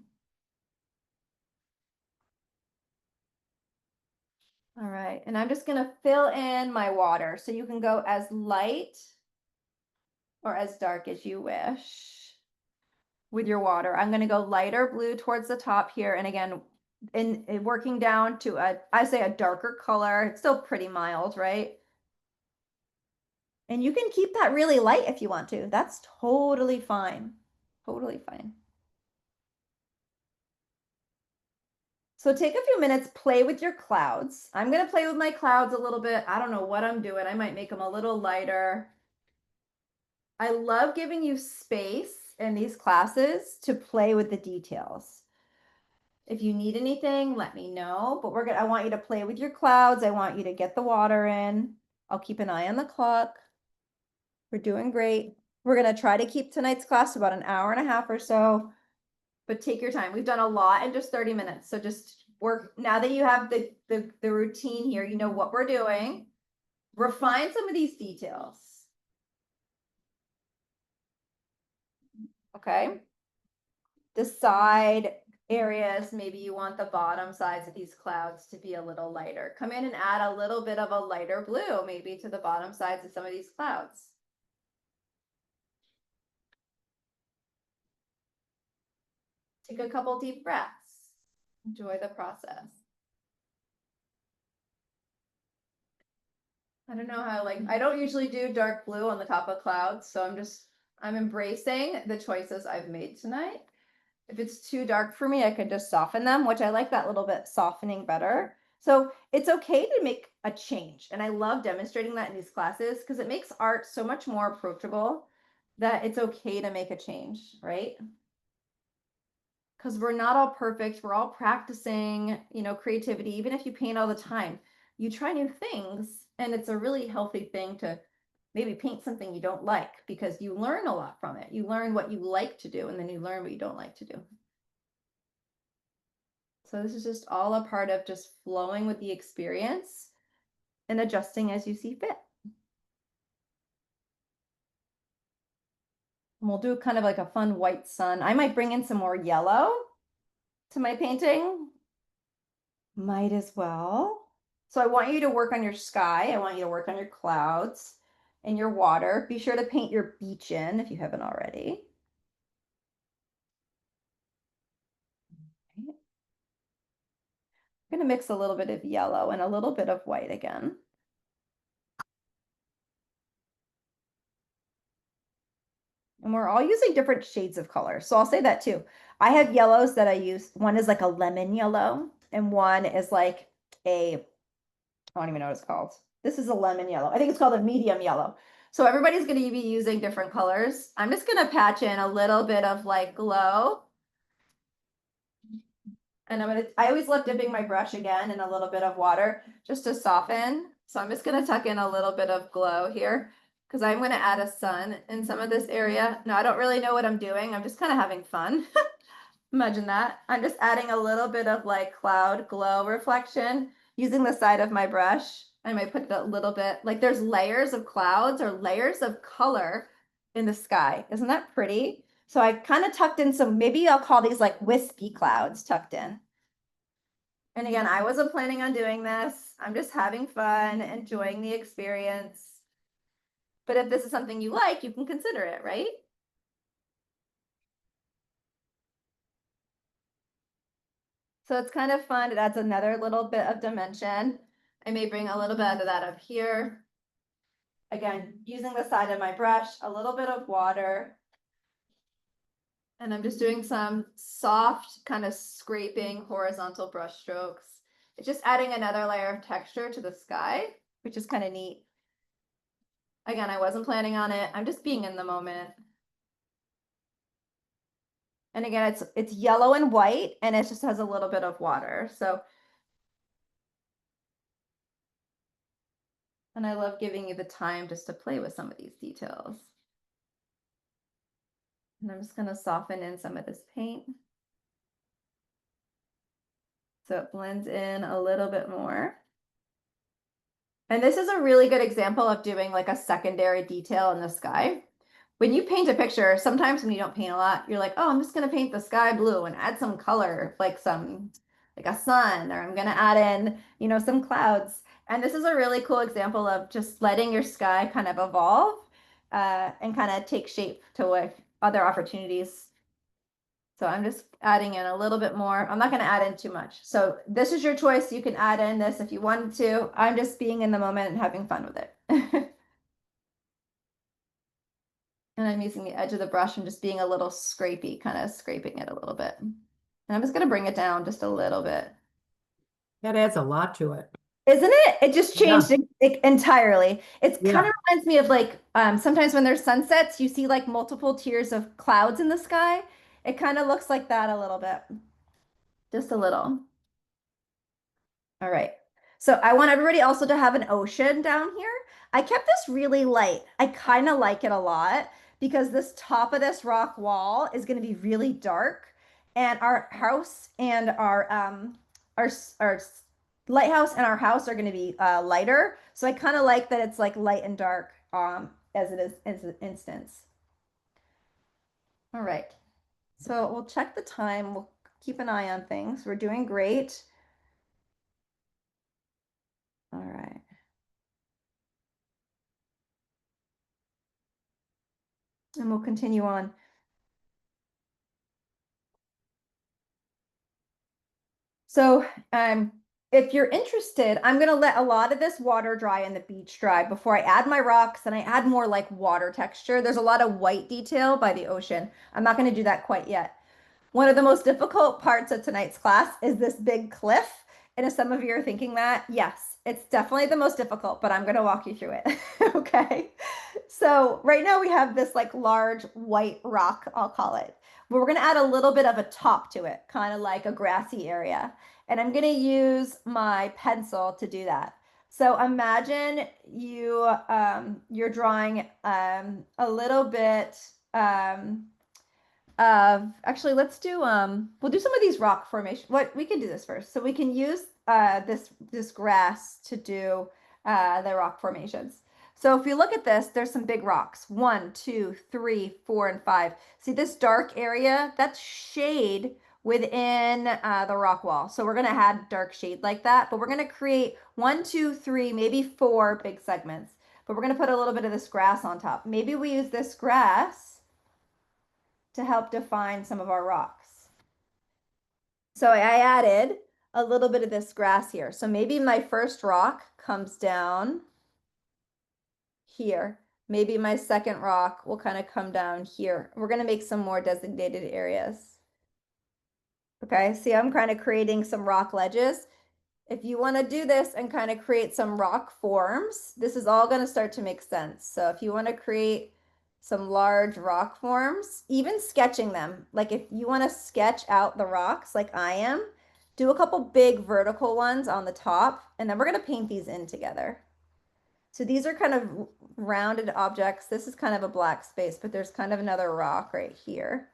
All right, and I'm just gonna fill in my water. So you can go as light or as dark as you wish with your water. I'm gonna go lighter blue towards the top here. And again, in working down to I say a darker color. It's still pretty mild, right? And you can keep that really light if you want to. That's totally fine. Totally fine. So take a few minutes, play with your clouds. I'm gonna play with my clouds a little bit. I don't know what I'm doing. I might make them a little lighter. I love giving you space in these classes to play with the details. If you need anything, let me know, but I want you to play with your clouds. I want you to get the water in. I'll keep an eye on the clock. We're doing great. We're gonna try to keep tonight's class about an hour and a half or so, but take your time. We've done a lot in just 30 minutes. So just work, now that you have the routine here, you know what we're doing. Refine some of these details. Okay. Decide areas, maybe you want the bottom sides of these clouds to be a little lighter. Come in and add a little bit of a lighter blue, maybe to the bottom sides of some of these clouds. Take a couple deep breaths. Enjoy the process. I don't know how, I don't usually do dark blue on the top of clouds, so I'm embracing the choices I've made tonight. If it's too dark for me, I could just soften them, which I like that little bit softening better. So it's okay to make a change. And I love demonstrating that in these classes because it makes art so much more approachable that it's okay to make a change, right? Because we're not all perfect. We're all practicing, creativity. Even if you paint all the time, you try new things, and it's a really healthy thing to maybe paint something you don't like, because you learn a lot from it. You learn what you like to do, and then you learn what you don't like to do. So this is just all a part of just flowing with the experience and adjusting as you see fit. And we'll do kind of like a fun white sun. I might bring in some more yellow to my painting. Might as well. So I want you to work on your sky. I want you to work on your clouds and your water. Be sure to paint your beach in if you haven't already. I'm going to mix a little bit of yellow and a little bit of white again. And we're all using different shades of color. So I'll say that too. I have yellows that I use. One is like a lemon yellow, and one is like a, I don't even know what it's called. This is a lemon yellow. I think it's called a medium yellow. So everybody's going to be using different colors. I'm just going to patch in a little bit of like glow. And I always love dipping my brush again in a little bit of water just to soften. So I'm just going to tuck in a little bit of glow here, because I'm going to add a sun in some of this area. Now, I don't really know what I'm doing. I'm just kind of having fun. Imagine that. I'm just adding a little bit of like cloud glow reflection using the side of my brush. I might put a little bit, like there's layers of clouds or layers of color in the sky. Isn't that pretty? So I kind of tucked in some, maybe I'll call these like wispy clouds tucked in. And again, I wasn't planning on doing this. I'm just having fun, enjoying the experience. But if this is something you like, you can consider it, right? So it's kind of fun. It adds another little bit of dimension. I may bring a little bit of that up here. Again, using the side of my brush, a little bit of water. And I'm just doing some soft kind of scraping horizontal brush strokes. It's just adding another layer of texture to the sky, which is kind of neat. Again, I wasn't planning on it. I'm just being in the moment. And again, it's yellow and white, and it just has a little bit of water. So, and I love giving you the time just to play with some of these details. And I'm just going to soften in some of this paint, so it blends in a little bit more. And this is a really good example of doing like a secondary detail in the sky. When you paint a picture, sometimes when you don't paint a lot, you're like, oh, I'm just going to paint the sky blue and add some color, like a sun, or I'm going to add in, you know, some clouds. And this is a really cool example of just letting your sky kind of evolve and kind of take shape to like other opportunities. So I'm just adding in a little bit more. I'm not going to add in too much. So this is your choice. You can add in this if you wanted to. I'm just being in the moment and having fun with it. And I'm using the edge of the brush and just being a little scrapey, kind of scraping it a little bit. And I'm just going to bring it down just a little bit. That adds a lot to it. Isn't it? It just changed it entirely. It's Yeah. kind of reminds me of like sometimes when there's sunsets, you see like multiple tiers of clouds in the sky. It kind of looks like that a little bit. Just a little. All right. So I want everybody also to have an ocean down here. I kept this really light. I kind of like it a lot because this top of this rock wall is going to be really dark, and our house and our lighthouse and our house are going to be lighter. So I kind of like that it's like light and dark as it is as an instance. All right. So we'll check the time. We'll keep an eye on things. We're doing great. All right. And we'll continue on. So if you're interested, I'm going to let a lot of this water dry and the beach dry before I add my rocks and I add more like water texture. There's a lot of white detail by the ocean. I'm not going to do that quite yet. One of the most difficult parts of tonight's class is this big cliff. And if some of you are thinking that, yes, it's definitely the most difficult, but I'm going to walk you through it. Okay. So right now we have this like large white rock, I'll call it. But we're going to add a little bit of a top to it, kind of like a grassy area. And I'm going to use my pencil to do that. So imagine you're drawing a little bit of, actually let's do we'll do some of these rock formation. What we can do this first. So we can use this grass to do the rock formations. So if you look at this, there's some big rocks. 1, 2, 3, 4, and 5. See this dark area? That's shade within the rock wall. So we're going to add dark shade like that, but we're going to create 1, 2, 3, maybe 4 big segments. But we're going to put a little bit of this grass on top. Maybe we use this grass to help define some of our rocks. So I added a little bit of this grass here. So maybe my first rock comes down here. Maybe my second rock will kind of come down here. We're going to make some more designated areas. Okay, see, I'm kind of creating some rock ledges. If you want to do this and kind of create some rock forms, this is all going to start to make sense. So if you want to create some large rock forms, even sketching them, like if you want to sketch out the rocks like I am, do a couple big vertical ones on the top, and then we're going to paint these in together. So these are kind of rounded objects. This is kind of a black space, but there's kind of another rock right here.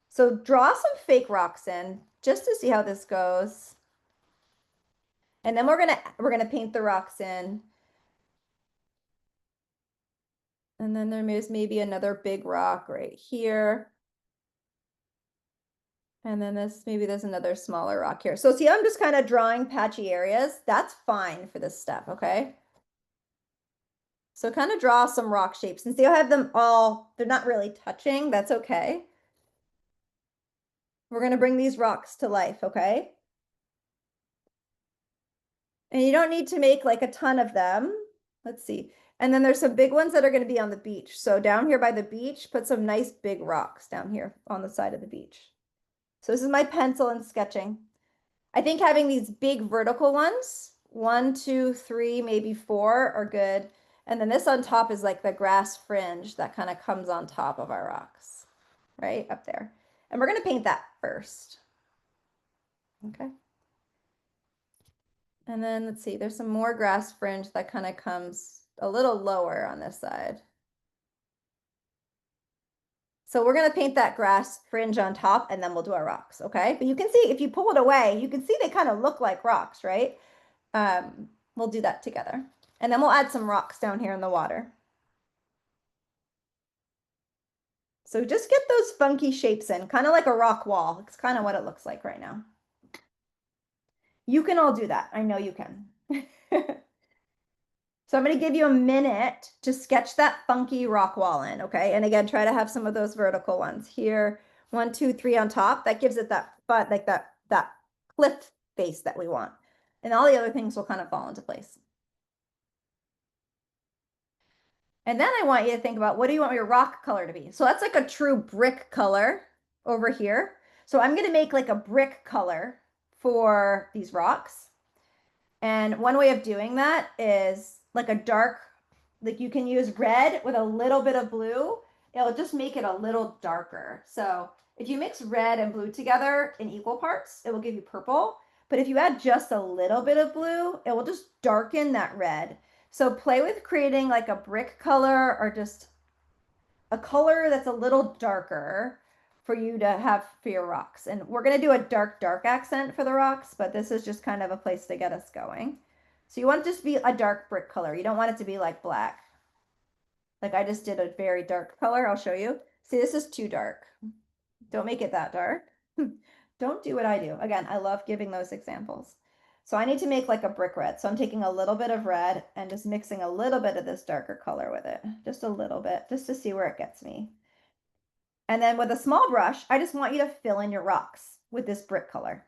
So draw some fake rocks in just to see how this goes. And then we're gonna paint the rocks in. And then there's maybe another big rock right here. And then maybe there's another smaller rock here. So see, I'm just kind of drawing patchy areas. That's fine for this step, okay? So kind of draw some rock shapes. And see, I have them all, they're not really touching. That's okay. We're going to bring these rocks to life, okay? And you don't need to make like a ton of them. Let's see. And then there's some big ones that are going to be on the beach. So down here by the beach, put some nice big rocks down here on the side of the beach. So this is my pencil and sketching. I think having these big vertical ones, 1, 2, 3, maybe 4 are good. And then this on top is like the grass fringe that kind of comes on top of our rocks, right up there. And we're going to paint that first. Okay. And then let's see, there's some more grass fringe that kind of comes a little lower on this side. So we're going to paint that grass fringe on top, and then we'll do our rocks, okay? But you can see, if you pull it away, you can see they kind of look like rocks, right? We'll do that together. And then we'll add some rocks down here in the water. So just get those funky shapes in, kind of like a rock wall. It's kind of what it looks like right now. You can all do that. I know you can. So I'm going to give you a minute to sketch that funky rock wall in, okay? And again, try to have some of those vertical ones here. 1, 2, 3 on top. That gives it that, but like that cliff face that we want. And all the other things will kind of fall into place. And then I want you to think about, what do you want your rock color to be? So that's like a true brick color over here. So I'm going to make like a brick color for these rocks. And one way of doing that is like a dark, like you can use red with a little bit of blue. It'll just make it a little darker. So if you mix red and blue together in equal parts, it will give you purple. But if you add just a little bit of blue, it will just darken that red. So play with creating like a brick color or just a color that's a little darker for you to have for your rocks. And we're going to do a dark accent for the rocks, but this is just kind of a place to get us going. So you want it to just be a dark brick color. You don't want it to be like black. Like I just did a very dark color. I'll show you. See, this is too dark. Don't make it that dark. Don't do what I do. Again, I love giving those examples. So I need to make like a brick red. So I'm taking a little bit of red and just mixing a little bit of this darker color with it. Just a little bit, just to see where it gets me. And then with a small brush, I just want you to fill in your rocks with this brick color.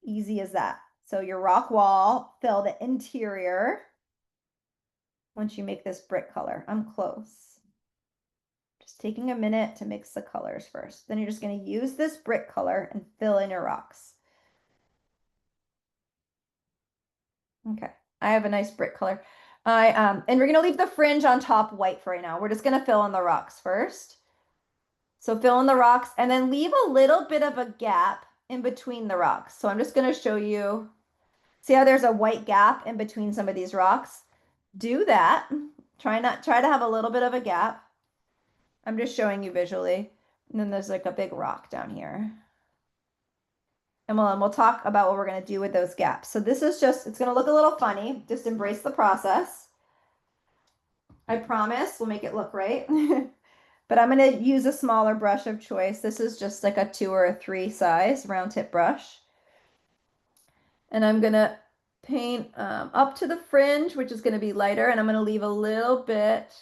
Easy as that. So your rock wall, fill the interior once you make this brick color. I'm close. Just taking a minute to mix the colors first. Then you're just going to use this brick color and fill in your rocks. Okay, I have a nice brick color. And we're going to leave the fringe on top white for right now. We're just going to fill in the rocks first. So fill in the rocks and then leave a little bit of a gap in between the rocks. So I'm just going to show you See how there's a white gap in between some of these rocks? Do that. Try to have a little bit of a gap. I'm just showing you visually. And then there's like a big rock down here. And we'll talk about what we're going to do with those gaps. So this is just, it's going to look a little funny. Just embrace the process. I promise we'll make it look right. But I'm going to use a smaller brush of choice. This is just like a 2 or a 3 size round tip brush. And I'm going to paint up to the fringe, which is going to be lighter. And I'm going to leave a little bit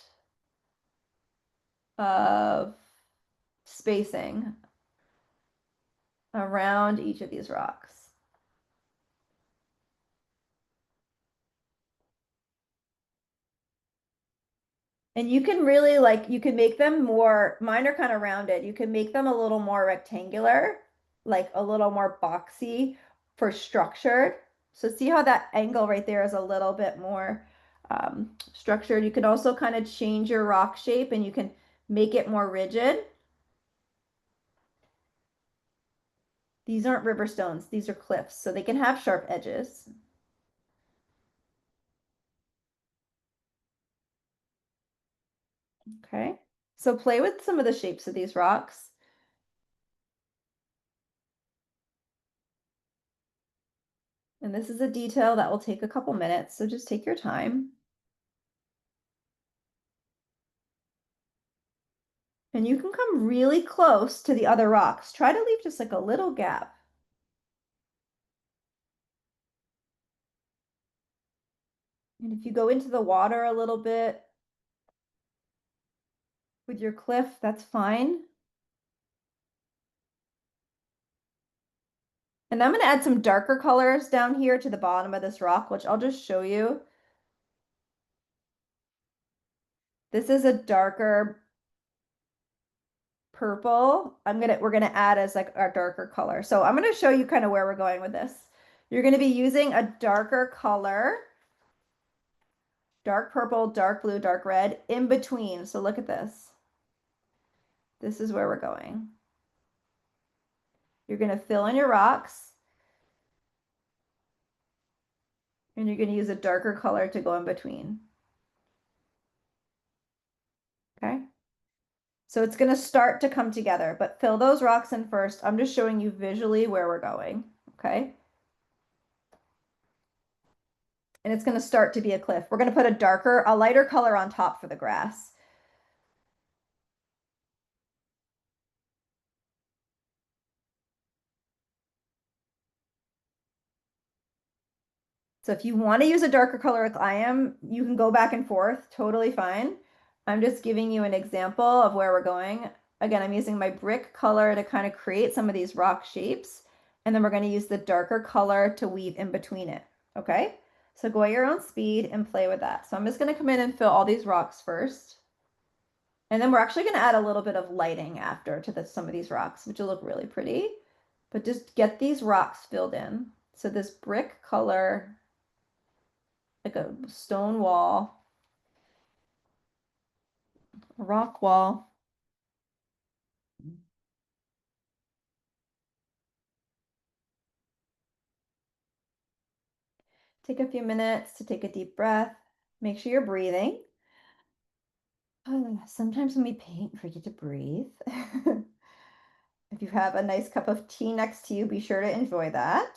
of spacing around each of these rocks. And you can really you can make them more, mine are kind of rounded. You can make them a little more rectangular, like a little more boxy for structured. So see how that angle right there is a little bit more structured. You can also kind of change your rock shape and you can make it more rigid. These aren't river stones, these are cliffs, so they can have sharp edges. Okay, so play with some of the shapes of these rocks. And this is a detail that will take a couple minutes, so just take your time. And you can come really close to the other rocks. Try to leave just like a little gap. And if you go into the water a little bit with your cliff, that's fine. And I'm going to add some darker colors down here to the bottom of this rock, which I'll just show you. This is a darker purple. We're gonna add as like our darker color. So I'm gonna show you kind of where we're going with this. You're gonna be using a darker color, dark purple, dark blue, dark red, in between. So look at this. This is where we're going. You're gonna fill in your rocks. And you're gonna use a darker color to go in between. Okay. So it's gonna start to come together, but fill those rocks in first. I'm just showing you visually where we're going. Okay. And it's going to start to be a cliff. We're going to put a lighter color on top for the grass. So if you want to use a darker color like I am, you can go back and forth, totally fine. I'm just giving you an example of where we're going. Again, I'm using my brick color to kind of create some of these rock shapes. And then we're going to use the darker color to weave in between it. Okay? So go at your own speed and play with that. So I'm just going to come in and fill all these rocks first. And then we're actually going to add a little bit of lighting after to some of these rocks, which will look really pretty. But just get these rocks filled in. So this brick color, like a stone wall, a rock wall. Take a few minutes to take a deep breath. Make sure you're breathing. Sometimes when we paint, forget to breathe. If you have a nice cup of tea next to you, be sure to enjoy that.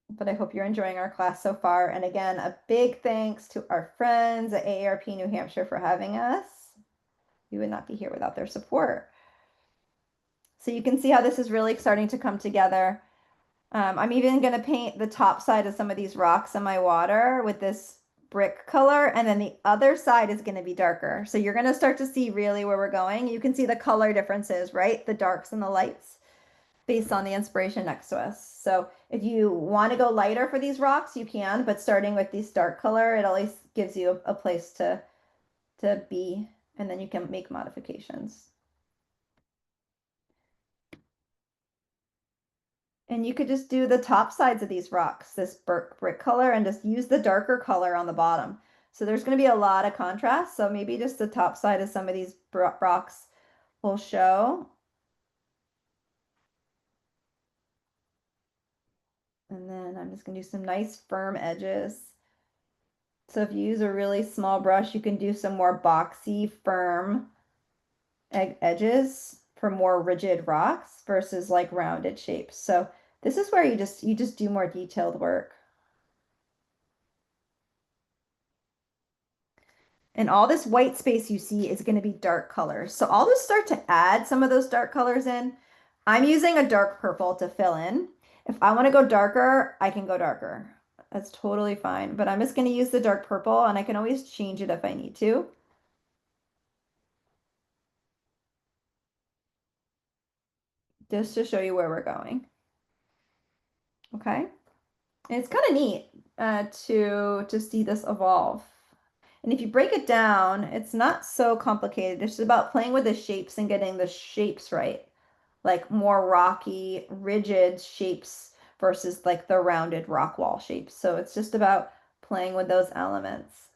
But I hope you're enjoying our class so far. And again, a big thanks to our friends at AARP New Hampshire for having us. We would not be here without their support. So you can see how this is really starting to come together. I'm even going to paint the top side of some of these rocks in my water with this brick color, and then the other side is going to be darker. So you're going to start to see really where we're going. You can see the color differences, right? The darks and the lights based on the inspiration next to us. So if you want to go lighter for these rocks, you can, but starting with this dark color, it always gives you a place to be, and then you can make modifications. And you could just do the top sides of these rocks, this brick color, and just use the darker color on the bottom. So there's going to be a lot of contrast. So maybe just the top side of some of these rocks will show. And then I'm just gonna do some nice firm edges. So if you use a really small brush, you can do some more boxy, firm edges for more rigid rocks versus like rounded shapes. So this is where you just do more detailed work. And all this white space you see is going to be dark colors. So I'll just start to add some of those dark colors in. I'm using a dark purple to fill in. If I want to go darker, I can go darker. That's totally fine. But I'm just going to use the dark purple, and I can always change it if I need to. Just to show you where we're going. Okay. And it's kind of neat to see this evolve. And if you break it down, it's not so complicated. It's just about playing with the shapes and getting the shapes right. Like more rocky, rigid shapes versus like the rounded rock wall shapes. So it's just about playing with those elements.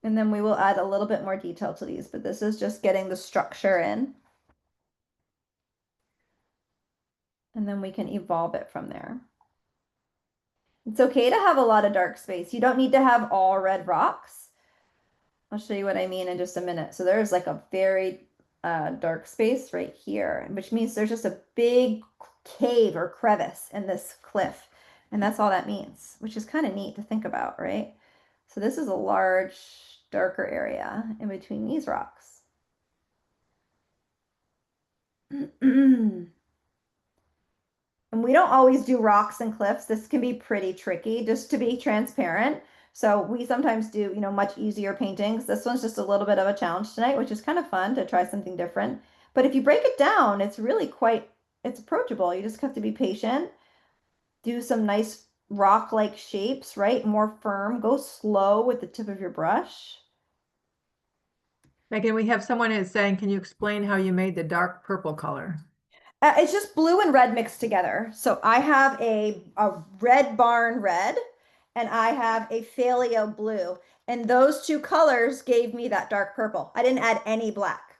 And then we will add a little bit more detail to these, but this is just getting the structure in. And then we can evolve it from there. It's okay to have a lot of dark space. You don't need to have all red rocks. I'll show you what I mean in just a minute. So there's like a very dark space right here, which means there's just a big cave or crevice in this cliff. And that's all that means, which is kind of neat to think about, right? So this is a large, darker area in between these rocks. And we don't always do rocks and cliffs. This can be pretty tricky, just to be transparent. So we sometimes do, much easier paintings. This one's just a little bit of a challenge tonight, which is kind of fun to try something different. But if you break it down, it's really it's approachable. You just have to be patient. Do some nice rock-like shapes, right? More firm. Go slow with the tip of your brush. Megan, we have someone who's saying, can you explain how you made the dark purple color? It's just blue and red mixed together. So I have a red barn red and I have a phthalo blue. And those two colors gave me that dark purple. I didn't add any black.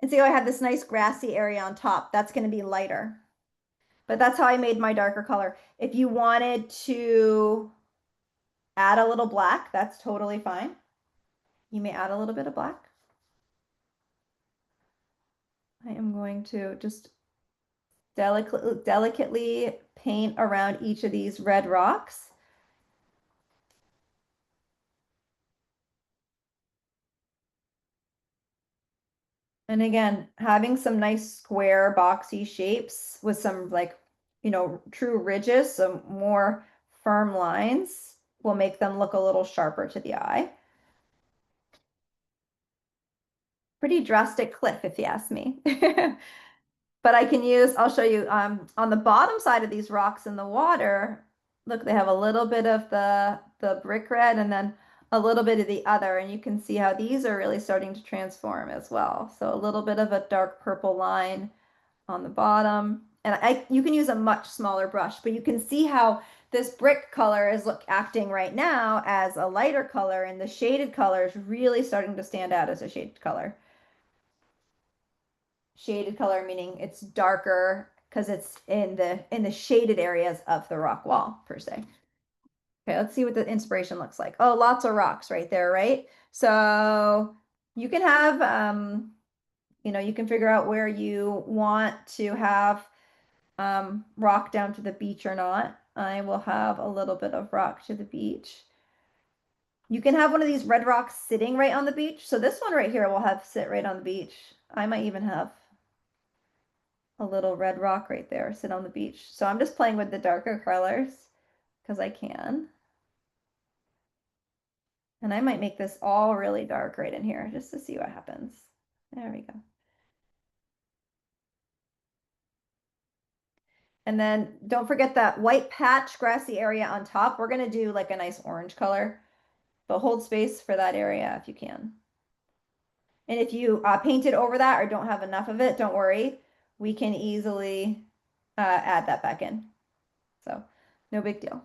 And see how I have this nice grassy area on top. That's going to be lighter. But that's how I made my darker color. If you wanted to add a little black, that's totally fine. You may add a little bit of black. I am going to just delicately paint around each of these red rocks. And again, having some nice square boxy shapes with some true ridges, some more firm lines will make them look a little sharper to the eye. Pretty drastic cliff, if you ask me. But I'll show you on the bottom side of these rocks in the water, look, they have a little bit of the brick red and then a little bit of the other, and you can see how these are really starting to transform as well. So a little bit of a dark purple line on the bottom. And you can use a much smaller brush, but you can see how this brick color is acting right now as a lighter color, and the shaded color is really starting to stand out as a shaded color. Shaded color meaning it's darker because it's in the shaded areas of the rock wall per se. Okay, let's see what the inspiration looks like. Oh, lots of rocks right there, right? So you can have, you can figure out where you want to have rock down to the beach or not. I will have a little bit of rock to the beach. You can have one of these red rocks sitting right on the beach. So this one right here will have sit right on the beach. I might even have a little red rock right there sit on the beach. So I'm just playing with the darker colors because I can. And I might make this all really dark right in here just to see what happens. There we go. And then don't forget that white patch grassy area on top. We're going to do like a nice orange color, but hold space for that area if you can. And if you painted over that or don't have enough of it, don't worry. We can easily add that back in. So no big deal.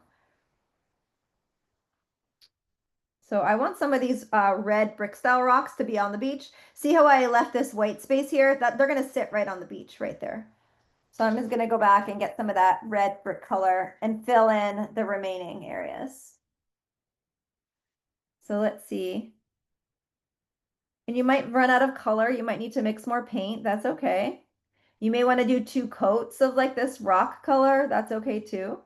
So I want some of these red brick style rocks to be on the beach. See how I left this white space here? That they're gonna sit right on the beach right there. So I'm just gonna go back and get some of that red brick color and fill in the remaining areas. So let's see. And you might run out of color. You might need to mix more paint. That's okay. You may want to do 2 coats of like this rock color. That's okay too.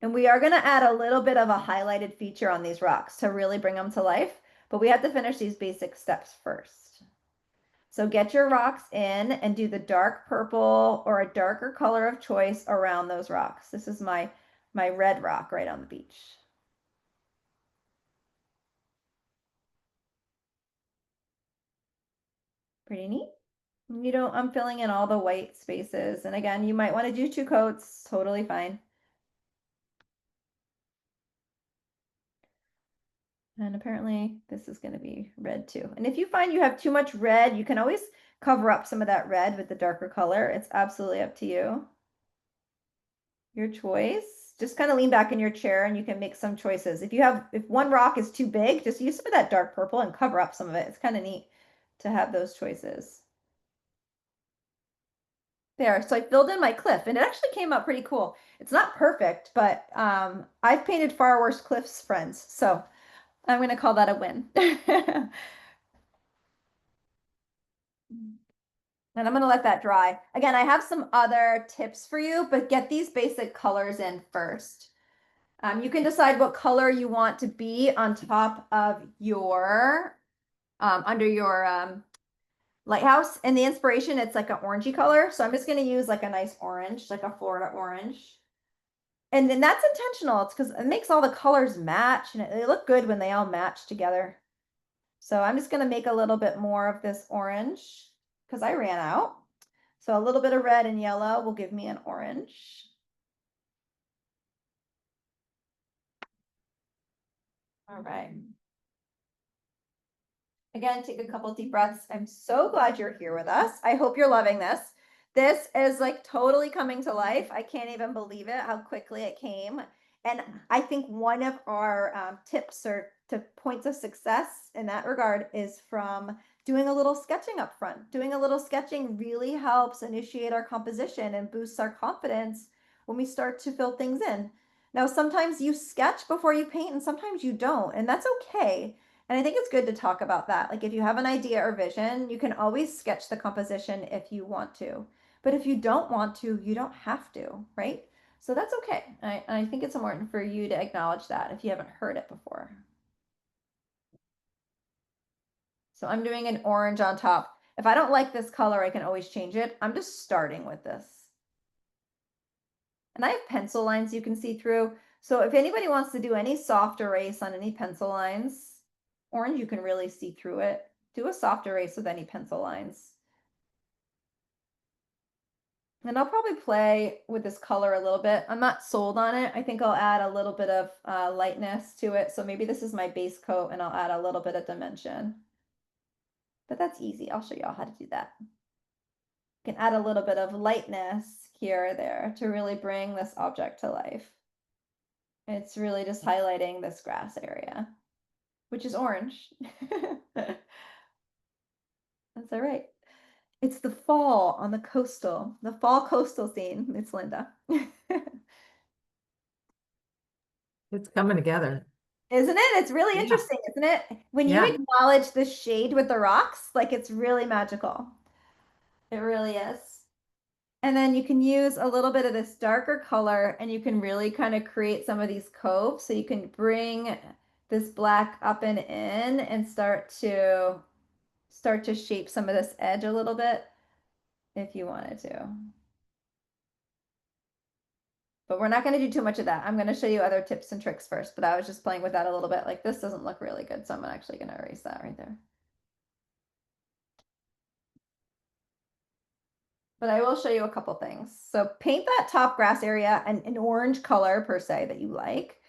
And we are going to add a little bit of a highlighted feature on these rocks to really bring them to life, but we have to finish these basic steps first. So get your rocks in and do the dark purple or a darker color of choice around those rocks. This is my red rock right on the beach. Pretty neat. I'm filling in all the white spaces. And again, you might want to do 2 coats, totally fine. And apparently this is going to be red too. And if you find you have too much red, you can always cover up some of that red with the darker color. It's absolutely up to you. Your choice. Just kind of lean back in your chair and you can make some choices. If one rock is too big, just use some of that dark purple and cover up some of it. It's kind of neat to have those choices. There, so I filled in my cliff and it actually came out pretty cool. It's not perfect, but I've painted far worse cliffs, friends. So I'm going to call that a win. And I'm going to let that dry. Again, I have some other tips for you, but get these basic colors in first. You can decide what color you want to be on top of your, under your lighthouse. And the inspiration, it's like an orangey color. So I'm just going to use like a nice orange, like a Florida orange. And then that's intentional. It's because it makes all the colors match and they look good when they all match together. So I'm just going to make a little bit more of this orange because I ran out. So a little bit of red and yellow will give me an orange. All right. Again, take a couple deep breaths. I'm so glad you're here with us. I hope you're loving this. This is like totally coming to life. I can't even believe it, how quickly it came. And I think one of our tips or to points of success in that regard is from doing a little sketching up front. Doing a little sketching really helps initiate our composition and boosts our confidence when we start to fill things in. Now, sometimes you sketch before you paint and sometimes you don't, and that's okay. And I think it's good to talk about that. Like if you have an idea or vision, you can always sketch the composition if you want to. But if you don't want to, you don't have to, right? So that's okay. I think it's important for you to acknowledge that if you haven't heard it before. So I'm doing an orange on top. If I don't like this color, I can always change it. I'm just starting with this. And I have pencil lines you can see through. So if anybody wants to do any soft erase on any pencil lines, orange, you can really see through it. Do a soft erase with any pencil lines. And I'll probably play with this color a little bit. I'm not sold on it. I think I'll add a little bit of lightness to it. So maybe this is my base coat and I'll add a little bit of dimension. But that's easy. I'll show you all how to do that. You can add a little bit of lightness here or there to really bring this object to life. It's really just highlighting this grass area, which is orange. That's all right. It's the fall on the fall coastal scene. It's Linda. It's coming together. Isn't it? It's really Yeah. interesting, isn't it? When you Yeah. acknowledge the shade with the rocks, like it's really magical. It really is. And then you can use a little bit of this darker color and you can really kind of create some of these coves. So you can bring this black up and in and start to shape some of this edge a little bit if you wanted to. But we're not going to do too much of that. I'm going to show you other tips and tricks first, but I was just playing with that a little bit. Like this doesn't look really good, so I'm actually going to erase that right there. But I will show you a couple things. So paint that top grass area an orange color per se that you like.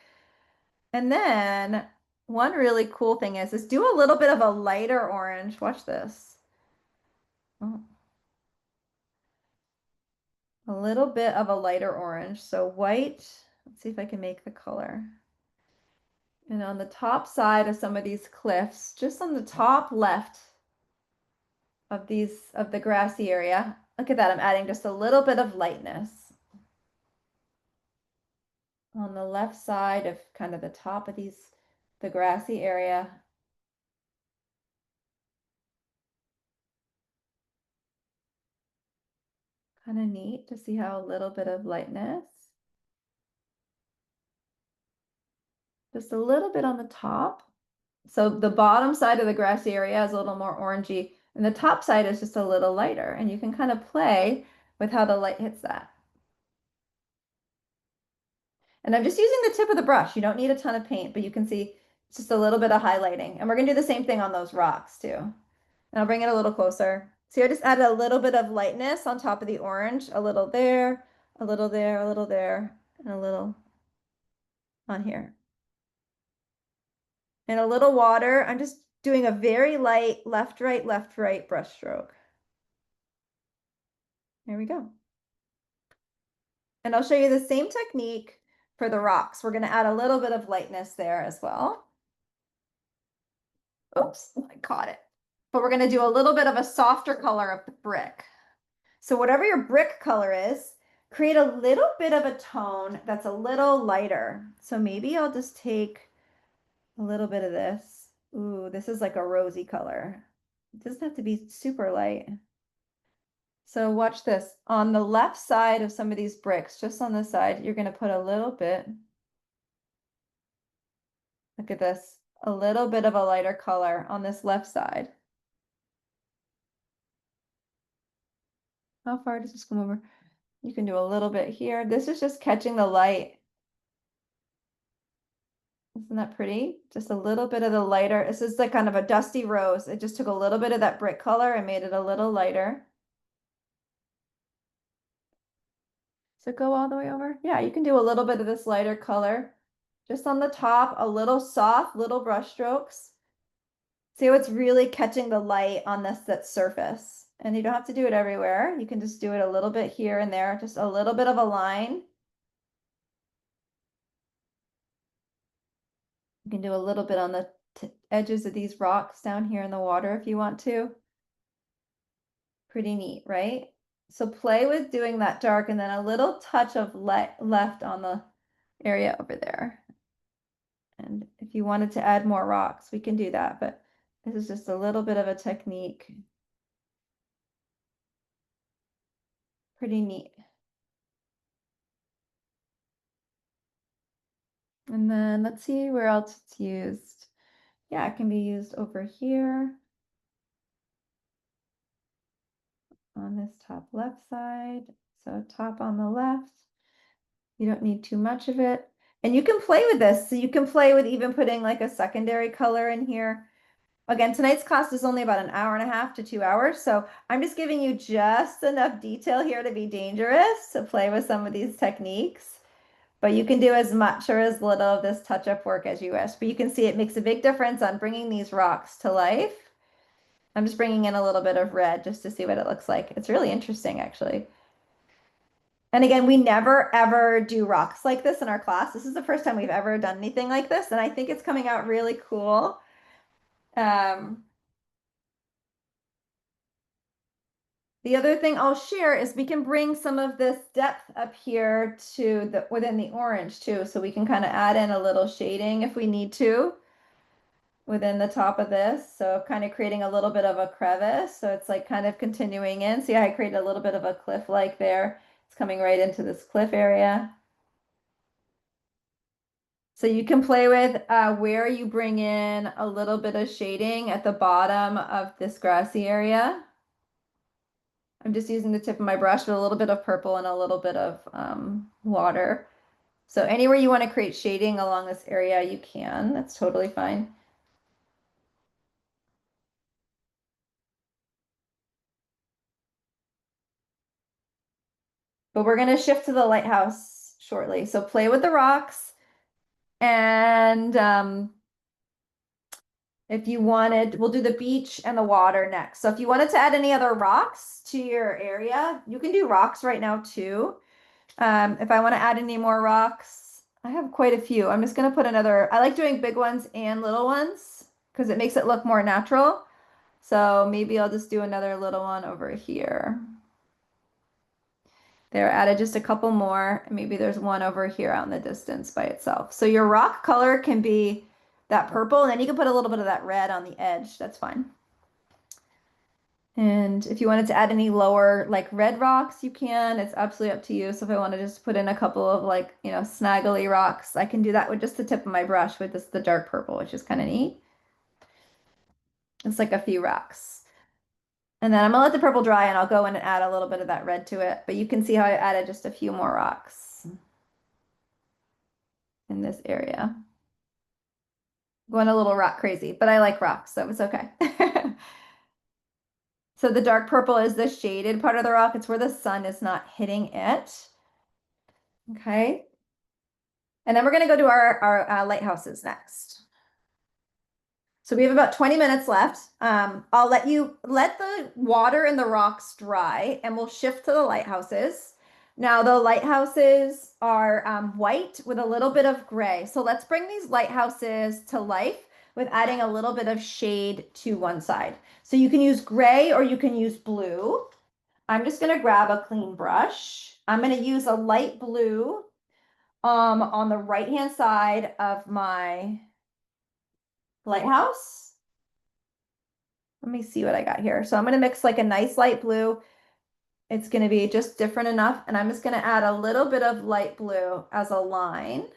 And then one really cool thing is do a little bit of a lighter orange. Watch this. Oh. a little bit of a lighter orange. So white, let's see if I can make the color. And on the top side of some of these cliffs, just on the top left of the grassy area, look at that, I'm adding just a little bit of lightness. On the left side of kind of the top of the grassy area. Kind of neat to see how a little bit of lightness. Just a little bit on the top. So the bottom side of the grassy area is a little more orangey, and the top side is just a little lighter. And you can kind of play with how the light hits that. And I'm just using the tip of the brush. You don't need a ton of paint, but you can see it's just a little bit of highlighting. And we're gonna do the same thing on those rocks too. And I'll bring it a little closer. See, I just added a little bit of lightness on top of the orange, a little there, a little there, a little there, and a little on here. And a little water. I'm just doing a very light left, right brush stroke. There we go. And I'll show you the same technique for the rocks. We're going to add a little bit of lightness there as well. Oops, I caught it. But we're going to do a little bit of a softer color of the brick. So whatever your brick color is, create a little bit of a tone that's a little lighter. So maybe I'll just take a little bit of this. Ooh, this is like a rosy color. It doesn't have to be super light. So watch this. On the left side of some of these bricks, just on the side, you're going to put a little bit. Look at this. A little bit of a lighter color on this left side. How far does this come over? You can do a little bit here. This is just catching the light. Isn't that pretty? Just a little bit of the lighter. This is like kind of a dusty rose. It just took a little bit of that brick color and made it a little lighter. So go all the way over. Yeah, you can do a little bit of this lighter color. Just on the top, a little soft, little brush strokes. See how it's really catching the light on that surface. And you don't have to do it everywhere. You can just do it a little bit here and there, just a little bit of a line. You can do a little bit on the edges of these rocks down here in the water if you want to. Pretty neat, right? So play with doing that dark and then a little touch of left on the area over there. And if you wanted to add more rocks, we can do that, but this is just a little bit of a technique. Pretty neat. And then let's see where else it's used. Yeah, it can be used over here on this top left side. So top on the left. You don't need too much of it. And you can play with this. So you can play with even putting like a secondary color in here. Again, tonight's class is only about 1.5 to 2 hours. So I'm just giving you just enough detail here to be dangerous, to play with some of these techniques. But you can do as much or as little of this touch-up work as you wish. But you can see it makes a big difference on bringing these rocks to life. I'm just bringing in a little bit of red just to see what it looks like. It's really interesting, actually. And again, we never, ever do rocks like this in our class. This is the first time we've ever done anything like this. And I think it's coming out really cool. The other thing I'll share is we can bring some of this depth up here to within the orange too. So we can kind of add in a little shading if we need to within the top of this. So kind of creating a little bit of a crevice. So it's like kind of continuing in. See how I created a little bit of a cliff like there. It's coming right into this cliff area. So you can play with where you bring in a little bit of shading at the bottom of this grassy area. I'm just using the tip of my brush with a little bit of purple and a little bit of water. So anywhere you want to create shading along this area, you can. That's totally fine. But we're going to shift to the lighthouse shortly. So play with the rocks and if you wanted, we'll do the beach and the water next. So if you wanted to add any other rocks to your area, you can do rocks right now too. If I want to add any more rocks, I have quite a few. I'm just going to put another, I like doing big ones and little ones because it makes it look more natural. So maybe I'll just do another little one over here. There, added just a couple more. Maybe there's one over here out in the distance by itself. So your rock color can be that purple, and then you can put a little bit of that red on the edge. That's fine. And if you wanted to add any lower like red rocks, you can. It's absolutely up to you. So if I want to just put in a couple of like, you know, snaggly rocks, I can do that with just the tip of my brush with just the dark purple, which is kind of neat. It's like a few rocks. And then I'm gonna let the purple dry and I'll go in and add a little bit of that red to it. But you can see how I added just a few more rocks in this area. Going a little rock crazy, but I like rocks, so it's okay. So the dark purple is the shaded part of the rock. It's where the sun is not hitting it. Okay. And then we're going to go to our lighthouses next. So we have about 20 minutes left. I'll let the water and the rocks dry and we'll shift to the lighthouses. Now the lighthouses are white with a little bit of gray. So let's bring these lighthouses to life with adding a little bit of shade to one side. So you can use gray or you can use blue. I'm just going to grab a clean brush. I'm going to use a light blue on the right-hand side of my lighthouse. Let me see what I got here. So I'm going to mix like a nice light blue. It's going to be just different enough. And I'm just going to add a little bit of light blue as a line.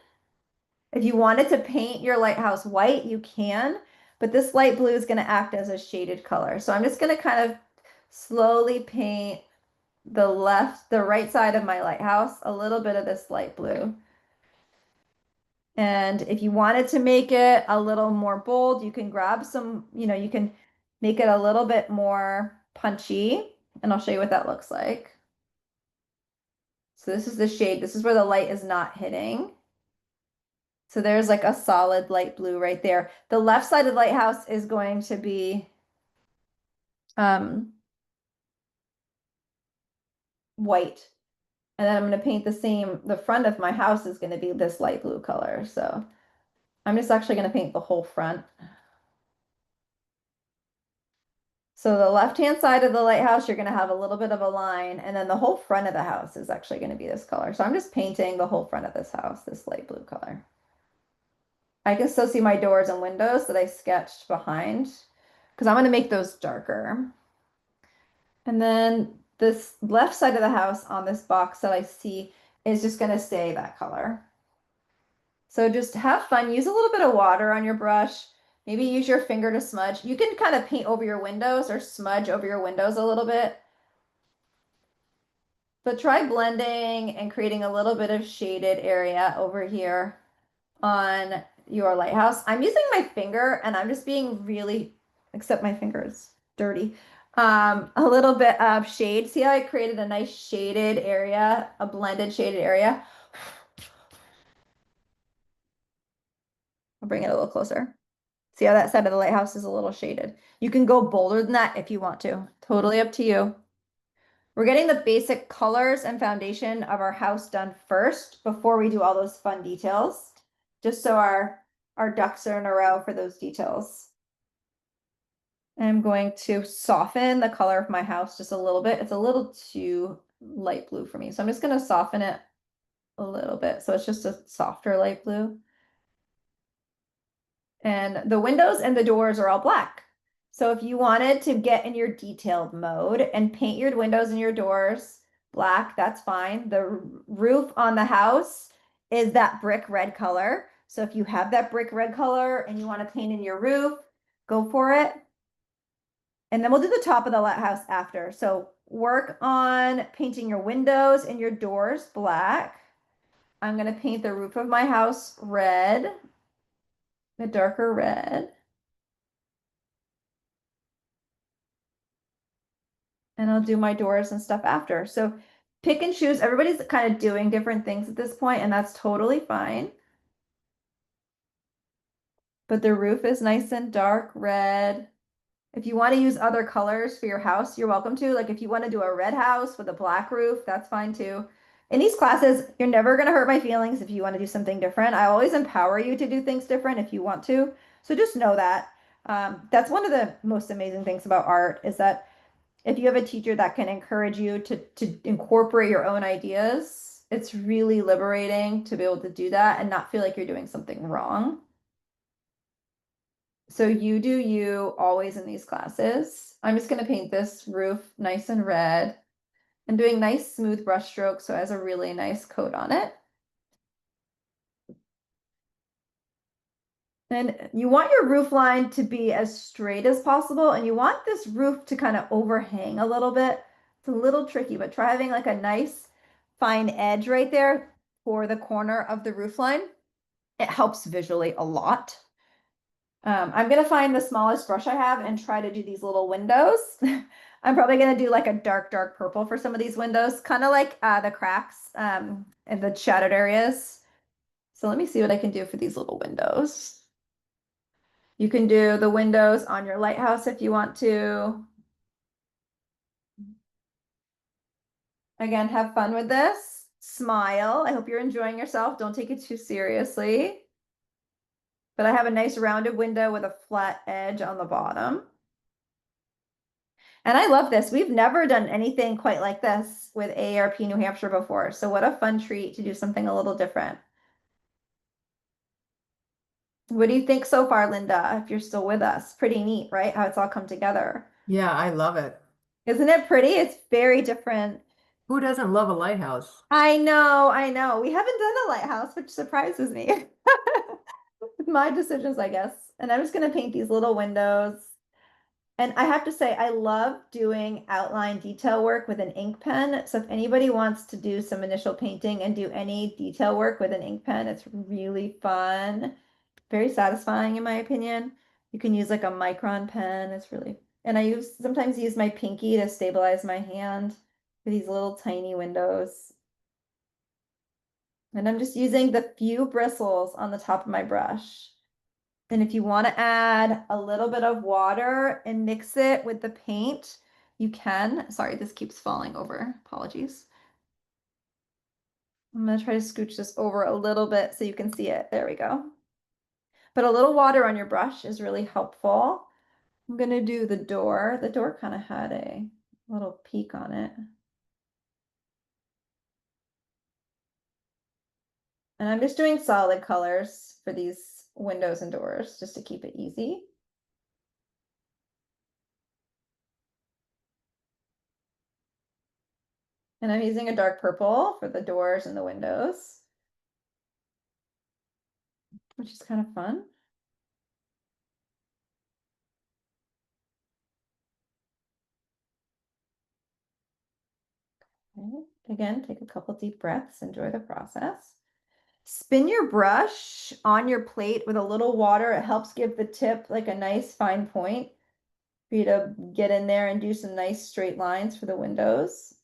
If you wanted to paint your lighthouse white, you can, but this light blue is going to act as a shaded color. So I'm just going to kind of slowly paint the right side of my lighthouse, a little bit of this light blue. And if you wanted to make it a little more bold, you can grab some, you can make it a little bit more punchy, and I'll show you what that looks like. So this is the shade. This is where the light is not hitting. So there's like a solid light blue right there. The left side of the lighthouse is going to be white. And then I'm going to paint the front of my house is going to be this light blue color. So I'm just actually going to paint the whole front. So the left-hand side of the lighthouse, you're going to have a little bit of a line, and then the whole front of the house is actually going to be this color. So I'm just painting the whole front of this house, this light blue color. I can still see my doors and windows that I sketched behind because I'm going to make those darker. And then this left side of the house on this box that I see is just going to stay that color. So just have fun. Use a little bit of water on your brush. Maybe use your finger to smudge. You can kind of paint over your windows or smudge over your windows a little bit. But try blending and creating a little bit of shaded area over here on your lighthouse. I'm using my finger and I'm just being really, except my finger is dirty. A little bit of shade. See how I created a nice shaded area, a blended shaded area? I'll bring it a little closer. See how that side of the lighthouse is a little shaded. You can go bolder than that if you want to. Totally up to you. We're getting the basic colors and foundation of our house done first before we do all those fun details, just so our ducks are in a row for those details. I'm going to soften the color of my house just a little bit. It's a little too light blue for me. So I'm just going to soften it a little bit. So it's just a softer light blue. And the windows and the doors are all black. So if you wanted to get in your detailed mode and paint your windows and your doors black, that's fine. The roof on the house is that brick red color. So if you have that brick red color and you want to paint in your roof, go for it. And then we'll do the top of the lighthouse after. So work on painting your windows and your doors black. I'm going to paint the roof of my house red. A darker red. And I'll do my doors and stuff after. So pick and choose. Everybody's kind of doing different things at this point, and that's totally fine. but the roof is nice and dark red. If you want to use other colors for your house, you're welcome to. Like if you want to do a red house with a black roof, that's fine too. In these classes, you're never going to hurt my feelings if you want to do something different. I always empower you to do things different if you want to. So just know that. That's one of the most amazing things about art is that if you have a teacher that can encourage you to incorporate your own ideas, it's really liberating to be able to do that and not feel like you're doing something wrong. So you do you always in these classes. I'm just going to paint this roof nice and red. I'm doing nice smooth brush strokes so it has a really nice coat on it. And you want your roof line to be as straight as possible, and you want this roof to kind of overhang a little bit. It's a little tricky, but try having like a nice fine edge right there for the corner of the roof line. It helps visually a lot. I'm going to find the smallest brush I have and try to do these little windows. I'm probably going to do like a dark purple for some of these windows, kind of like the cracks and the shadowed areas. So let me see what I can do for these little windows. You can do the windows on your lighthouse if you want to. Again, have fun with this. Smile. I hope you're enjoying yourself. Don't take it too seriously. But I have a nice rounded window with a flat edge on the bottom. And I love this. We've never done anything quite like this with AARP New Hampshire before. So what a fun treat to do something a little different. What do you think so far, Linda, if you're still with us? Pretty neat, right? How it's all come together. Yeah, I love it. Isn't it pretty? It's very different. Who doesn't love a lighthouse? I know. We haven't done a lighthouse, which surprises me. My decisions, I guess. And I'm just going to paint these little windows. And I have to say, I love doing outline detail work with an ink pen. So if anybody wants to do some initial painting and do any detail work with an ink pen, it's really fun. Very satisfying in my opinion. You can use like a micron pen. It's really, and I sometimes use my pinky to stabilize my hand for these little tiny windows. And I'm just using the few bristles on the top of my brush. And if you want to add a little bit of water and mix it with the paint, you can. Sorry, this keeps falling over. Apologies. I'm going to try to scooch this over a little bit so you can see it. There we go. But a little water on your brush is really helpful. I'm going to do the door. The door kind of had a little peak on it. And I'm just doing solid colors for these windows and doors just to keep it easy. And I'm using a dark purple for the doors and the windows, which is kind of fun. Okay. Again, take a couple deep breaths, enjoy the process. Spin your brush on your plate with a little water. It helps give the tip like a nice fine point for you to get in there and do some nice straight lines for the windows.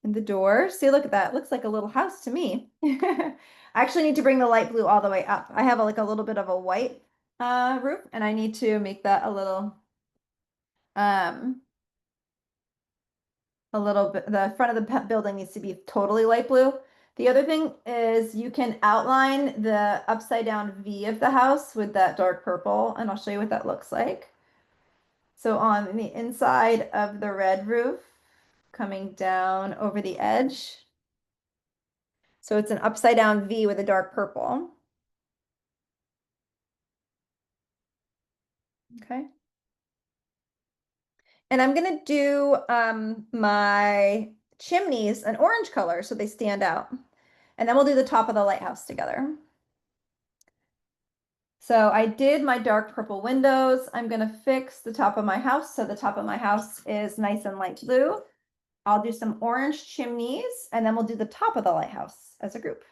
And the door, see, look at that. It looks like a little house to me. I actually need to bring the light blue all the way up. I have like a little bit of a white roof, and I need to make that a little bit, the front of the building needs to be totally light blue. The other thing is you can outline the upside down V of the house with that dark purple, and I'll show you what that looks like. So on the inside of the red roof, coming down over the edge. So it's an upside down V with a dark purple. Okay. And I'm going to do my chimneys an orange color so they stand out. And then we'll do the top of the lighthouse together. So I did my dark purple windows. I'm going to fix the top of my house. So the top of my house is nice and light blue. I'll do some orange chimneys, and then we'll do the top of the lighthouse as a group.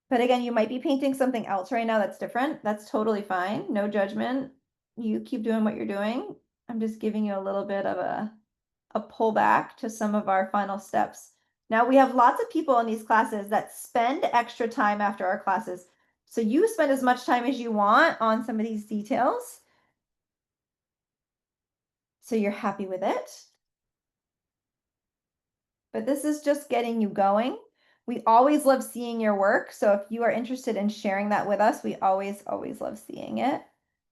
But again, you might be painting something else right now that's different. That's totally fine. No judgment. You keep doing what you're doing. I'm just giving you a little bit of a pullback to some of our final steps. Now we have lots of people in these classes that spend extra time after our classes So you spend as much time as you want on some of these details. So you're happy with it. But this is just getting you going. We always love seeing your work. So if you are interested in sharing that with us, we always love seeing it.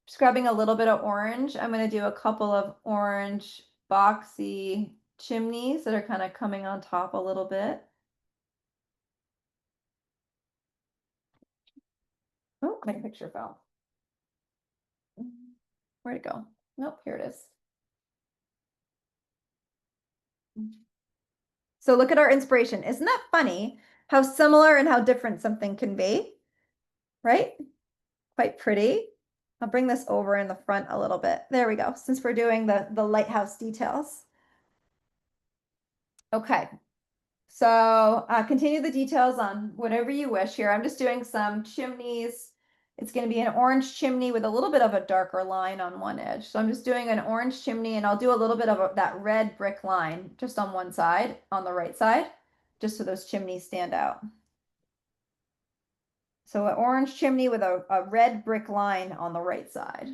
Just grabbing a little bit of orange. I'm going to do a couple of orange boxy chimneys that are kind of coming on top a little bit. Oh, my picture fell. Where'd it go? Nope, here it is. So look at our inspiration. Isn't that funny how similar and how different something can be, right? Quite pretty. I'll bring this over in the front a little bit. There we go, since we're doing the lighthouse details. Okay, so continue the details on whatever you wish here. I'm just doing some chimneys. It's going to be an orange chimney with a little bit of a darker line on one edge. So I'm just doing an orange chimney, and I'll do a little bit of that red brick line just on one side, on the right side, just so those chimneys stand out. So an orange chimney with a red brick line on the right side.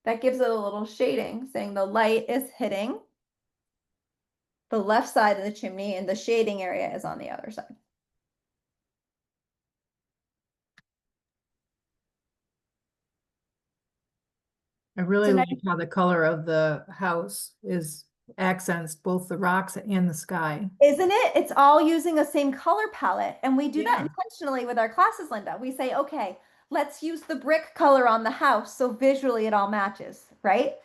That gives it a little shading, saying the light is hitting the left side of the chimney and the shading area is on the other side. I really So now like how the color of the house accents both the rocks and the sky. Isn't it? It's all using the same color palette. And we do that Yeah. intentionally with our classes, Linda. We say, okay, let's use the brick color on the house so visually it all matches, right?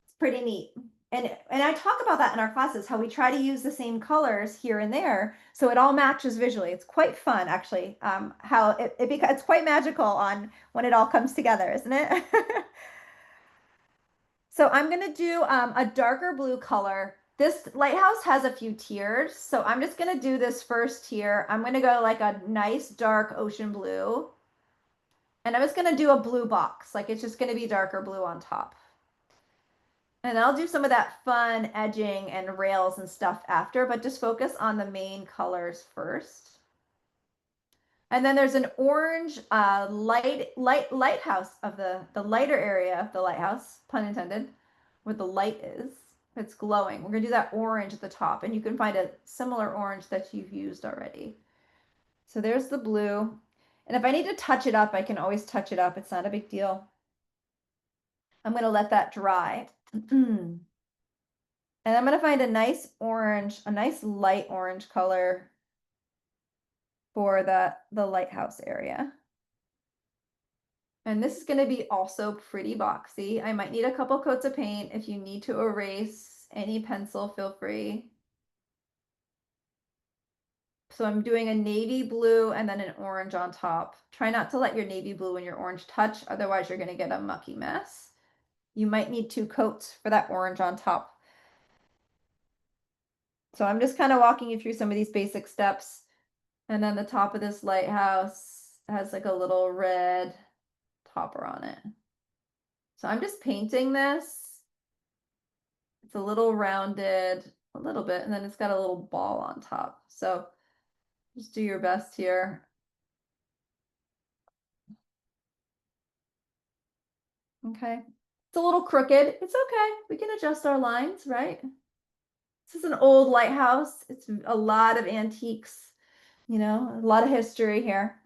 It's pretty neat. And I talk about that in our classes, how we try to use the same colors here and there so it all matches visually. It's quite fun, actually, how it's quite magical on when it all comes together, isn't it? So I'm going to do a darker blue color. This lighthouse has a few tiers, so I'm just going to do this first tier. I'm going to go like a nice dark ocean blue. And I'm just going to do a blue box, like it's just going to be darker blue on top. And I'll do some of that fun edging and rails and stuff after, but just focus on the main colors first. And then there's an orange lighthouse of the lighter area of the lighthouse, pun intended, where the light is. It's glowing. We're gonna do that orange at the top, and you can find a similar orange that you've used already. So there's the blue. And if I need to touch it up, I can always touch it up. It's not a big deal. I'm gonna let that dry. And I'm gonna find a nice orange, a nice light orange color for the lighthouse area. And this is going to be also pretty boxy. I might need a couple coats of paint. If you need to erase any pencil, feel free. So I'm doing a navy blue and then an orange on top. Try not to let your navy blue and your orange touch, otherwise you're going to get a mucky mess. You might need 2 coats for that orange on top. So I'm just kind of walking you through some of these basic steps. And then the top of this lighthouse has like a little red topper on it. So I'm just painting this. It's a little rounded, a little bit, and then it's got a little ball on top. So just do your best here. Okay. It's a little crooked. It's okay. We can adjust our lines, right? This is an old lighthouse. It's a lot of antiques, you know, a lot of history here.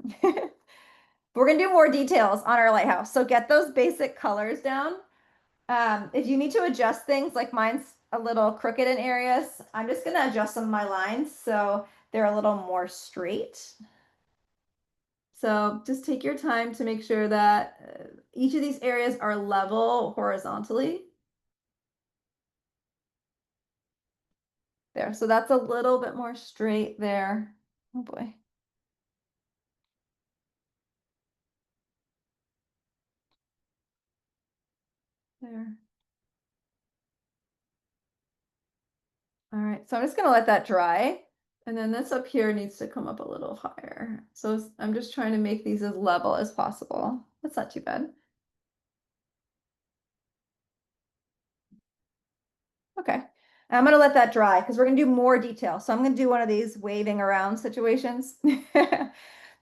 We're going to do more details on our lighthouse. So get those basic colors down. If you need to adjust things, like mine's a little crooked in areas, I'm just going to adjust some of my lines so they're a little more straight. So just take your time to make sure that each of these areas are level horizontally. There, so that's a little bit more straight there. Oh boy. There. All right, so I'm just gonna let that dry. And then this up here needs to come up a little higher. So I'm just trying to make these as level as possible. That's not too bad. Okay, I'm gonna let that dry because we're gonna do more detail. So I'm gonna do one of these waving around situations.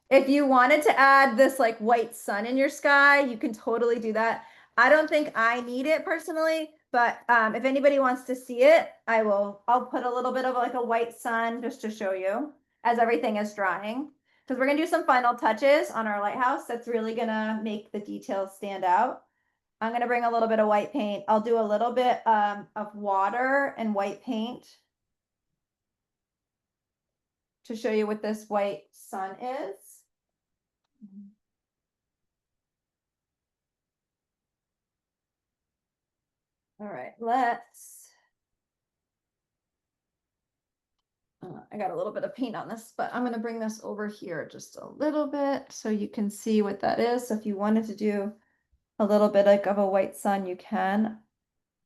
If you wanted to add this like white sun in your sky, you can totally do that. I don't think I need it personally, but if anybody wants to see it, I'll put a little bit of like a white sun just to show you as everything is drying. Because we're gonna do some final touches on our lighthouse that's really gonna make the details stand out. I'm gonna bring a little bit of white paint. I'll do a little bit of water and white paint to show you what this white sun is. All right, I got a little bit of paint on this, but I'm going to bring this over here just a little bit so you can see what that is. So if you wanted to do a little bit like of a white sun, you can.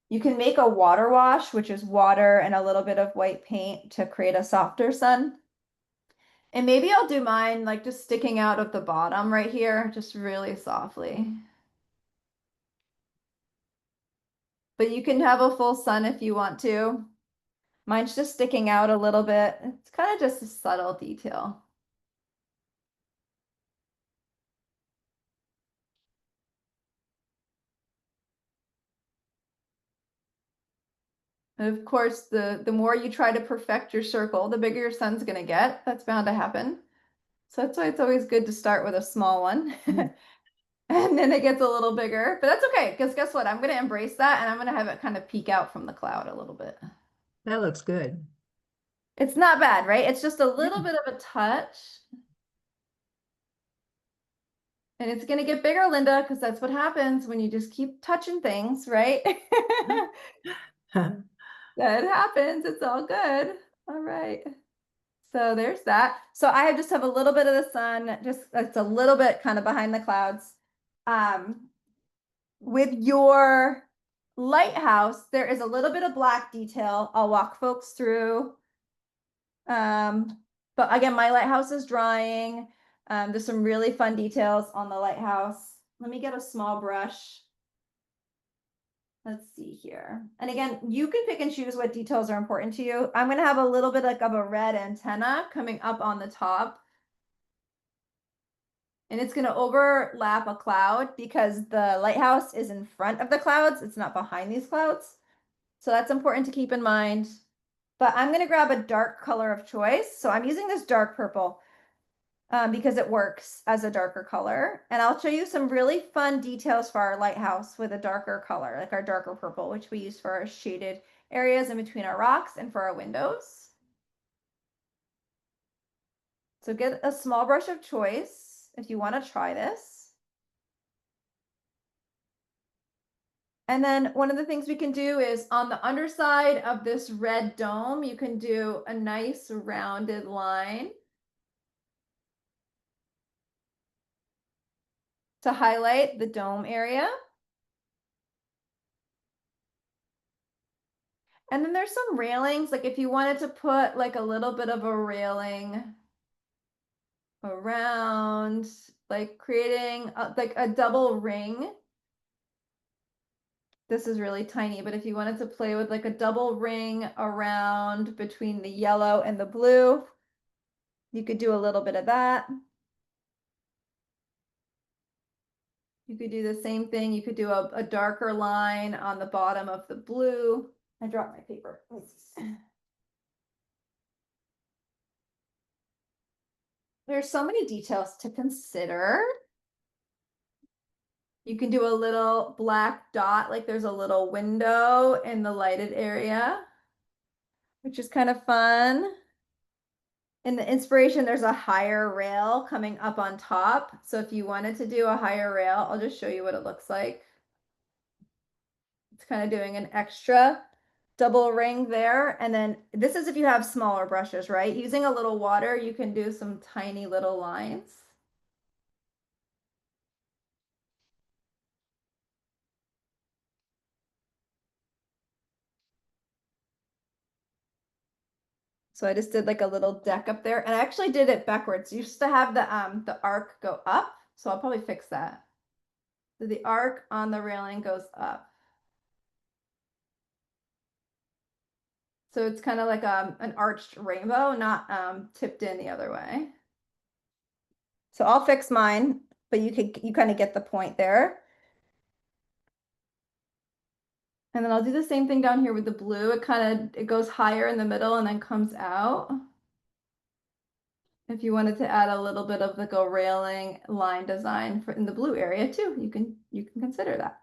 You can make a water wash, which is water and a little bit of white paint to create a softer sun. And maybe I'll do mine like just sticking out of the bottom right here, just really softly. But you can have a full sun if you want to. Mine's just sticking out a little bit. It's kind of just a subtle detail. And of course, the more you try to perfect your circle, the bigger your sun's going to get. That's bound to happen. So that's why it's always good to start with a small one. And then it gets a little bigger. But that's okay, because guess what? I'm going to embrace that and I'm going to have it kind of peek out from the cloud a little bit. That looks good. It's not bad, right? It's just a little bit of a touch. And it's going to get bigger, Linda, because that's what happens when you just keep touching things, right? That happens. It's all good. All right. So there's that. So I just have a little bit of the sun, just it's a little bit kind of behind the clouds. With your lighthouse, there is a little bit of black detail. I'll walk folks through. But again, my lighthouse is drying. There's some really fun details on the lighthouse. Let me get a small brush. Let's see here. And again, you can pick and choose what details are important to you. I'm going to have a little bit like of a red antenna coming up on the top. And it's going to overlap a cloud because the lighthouse is in front of the clouds. It's not behind these clouds. So that's important to keep in mind. But I'm going to grab a dark color of choice. So I'm using this dark purple because it works as a darker color. And I'll show you some really fun details for our lighthouse with a darker color, like our darker purple, which we use for our shaded areas in between our rocks and for our windows. So get a small brush of choice if you want to try this. And then one of the things we can do is on the underside of this red dome, you can do a nice rounded line to highlight the dome area. And then there's some railings, like if you wanted to put like a little bit of a railing around, like creating like a double ring. This is really tiny, but if you wanted to play with like a double ring around between the yellow and the blue, you could do a little bit of that. You could do the same thing. You could do a darker line on the bottom of the blue. I dropped my paper. There's so many details to consider. You can do a little black dot, like there's a little window in the lighted area, which is kind of fun. In the inspiration, there's a higher rail coming up on top. So if you wanted to do a higher rail, I'll just show you what it looks like. It's kind of doing an extra double ring there. And then this is if you have smaller brushes, right? Using a little water, you can do some tiny little lines. So I just did like a little deck up there, and I actually did it backwards. You used to have the arc go up, so I'll probably fix that. So the arc on the railing goes up. So it's kind of like an arched rainbow, not tipped in the other way. So I'll fix mine, but you kind of get the point there. And then I'll do the same thing down here with the blue. It goes higher in the middle and then comes out. If you wanted to add a little bit of like a railing line design in the blue area too, you can consider that.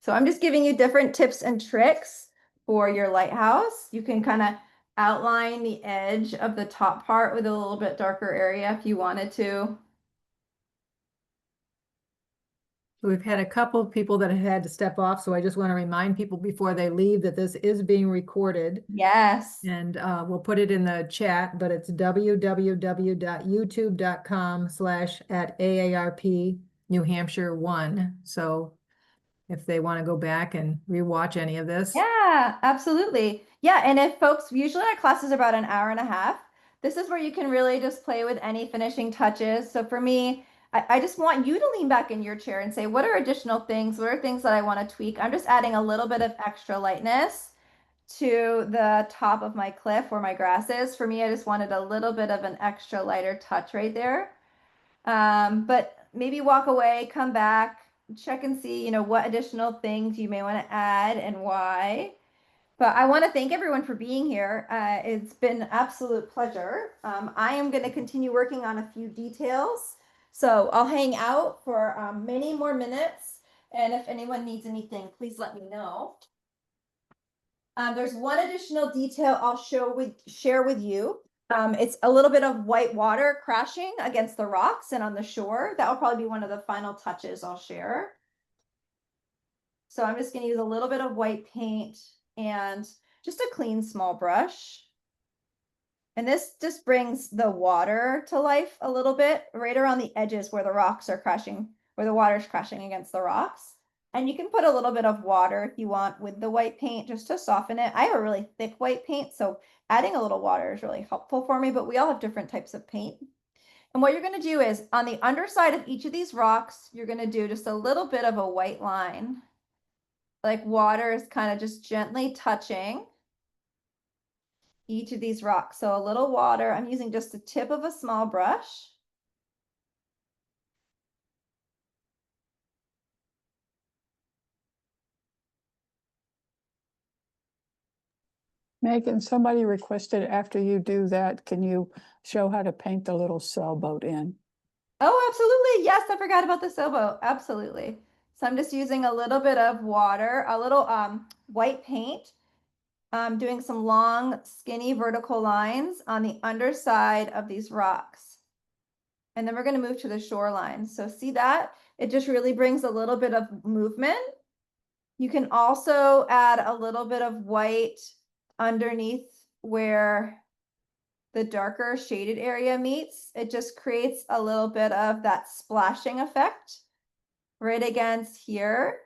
So I'm just giving you different tips and tricks for your lighthouse. You can kind of outline the edge of the top part with a little bit darker area if you wanted to. We've had a couple of people that have had to step off, so I just want to remind people before they leave that this is being recorded. Yes. And we'll put it in the chat, but it's www.youtube.com/@AARP New Hampshire 1. So if they want to go back and rewatch any of this. Yeah, absolutely. Yeah, and if folks, usually our class is about an hour and a half. This is where you can really just play with any finishing touches. So for me, I just want you to lean back in your chair and say, what are additional things? What are things that I want to tweak? I'm just adding a little bit of extra lightness to the top of my cliff where my grass is. For me, I just wanted a little bit of an extra lighter touch right there. But maybe walk away, come back, check and see, what additional things you may want to add and why. But I want to thank everyone for being here. It's been an absolute pleasure. I am going to continue working on a few details. So I'll hang out for many more minutes. And if anyone needs anything, please let me know. There's one additional detail I'll share with you. It's a little bit of white water crashing against the rocks and on the shore. That will probably be one of the final touches I'll share. So I'm just going to use a little bit of white paint and just a clean small brush. And this just brings the water to life a little bit right around the edges where the rocks are crashing, where the water's crashing against the rocks. And you can put a little bit of water if you want with the white paint just to soften it. I have a really thick white paint, so adding a little water is really helpful for me, but we all have different types of paint. And what you're going to do is on the underside of each of these rocks, you're going to do just a little bit of a white line. Like water is kind of just gently touching each of these rocks. So a little water, I'm using just the tip of a small brush. Megan, somebody requested after you do that, can you show how to paint the little sailboat in? Oh, absolutely. Yes, I forgot about the sailboat. Absolutely. So I'm just using a little bit of water, a little white paint. Doing some long, skinny vertical lines on the underside of these rocks. And then we're going to move to the shoreline. So see that? It just really brings a little bit of movement. You can also add a little bit of white underneath where the darker shaded area meets. It just creates a little bit of that splashing effect right against here.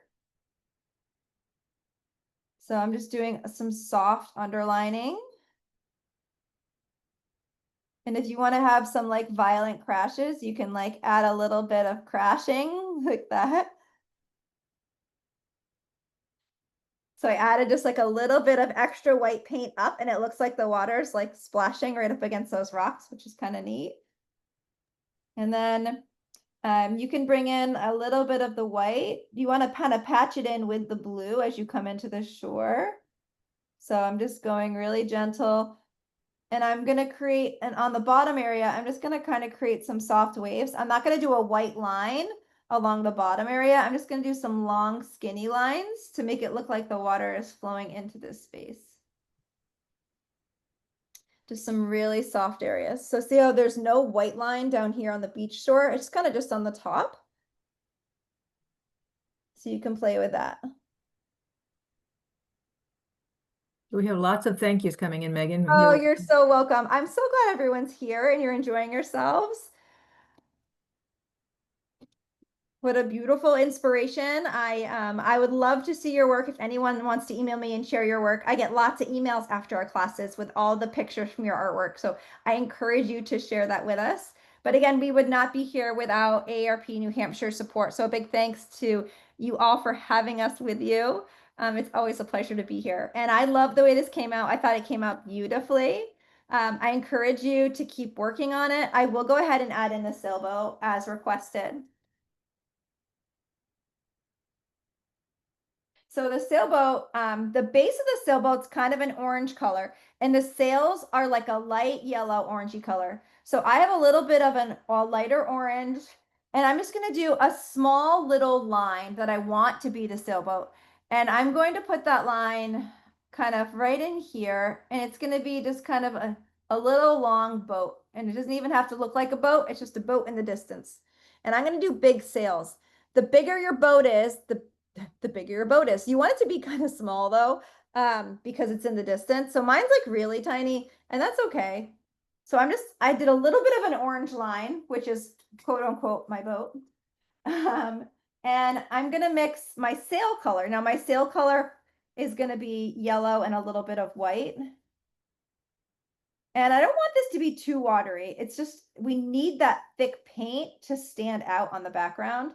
So I'm just doing some soft underlining. And if you want to have some like violent crashes, you can like add a little bit of crashing like that. So I added just like a little bit of extra white paint up and it looks like the water's like splashing right up against those rocks, which is kind of neat. And then you can bring in a little bit of the white. You want to kind of patch it in with the blue as you come into the shore. So I'm just going really gentle. And I'm going to create, and on the bottom area, I'm just going to kind of create some soft waves. I'm not going to do a white line along the bottom area. I'm just going to do some long, skinny lines to make it look like the water is flowing into this space. Just some really soft areas. So see how there's no white line down here on the beach shore? It's kind of just on the top. So you can play with that. We have lots of thank yous coming in, Megan. Oh, you're so welcome. I'm so glad everyone's here and you're enjoying yourselves. What a beautiful inspiration. I would love to see your work. If anyone wants to email me and share your work, I get lots of emails after our classes with all the pictures from your artwork. So I encourage you to share that with us. But again, we would not be here without AARP New Hampshire support. So a big thanks to you all for having us with you. It's always a pleasure to be here. And I love the way this came out. I thought it came out beautifully. I encourage you to keep working on it. I will go ahead and add in the sailboat as requested. So the sailboat, the base of the sailboat's kind of an orange color, and the sails are like a light yellow orangey color. So I have a little bit of a lighter orange, and I'm just gonna do a small little line that I want to be the sailboat. And I'm going to put that line kind of right in here, and it's gonna be just kind of a little long boat. And it doesn't even have to look like a boat, it's just a boat in the distance. And I'm gonna do big sails. The bigger your boat is, the bigger your boat is. You want it to be kind of small though, because it's in the distance. So mine's like really tiny, and that's okay. So I did a little bit of an orange line, which is quote unquote my boat. And I'm gonna mix my sail color. Now my sail color is gonna be yellow and a little bit of white. And I don't want this to be too watery. It's just, we need that thick paint to stand out on the background.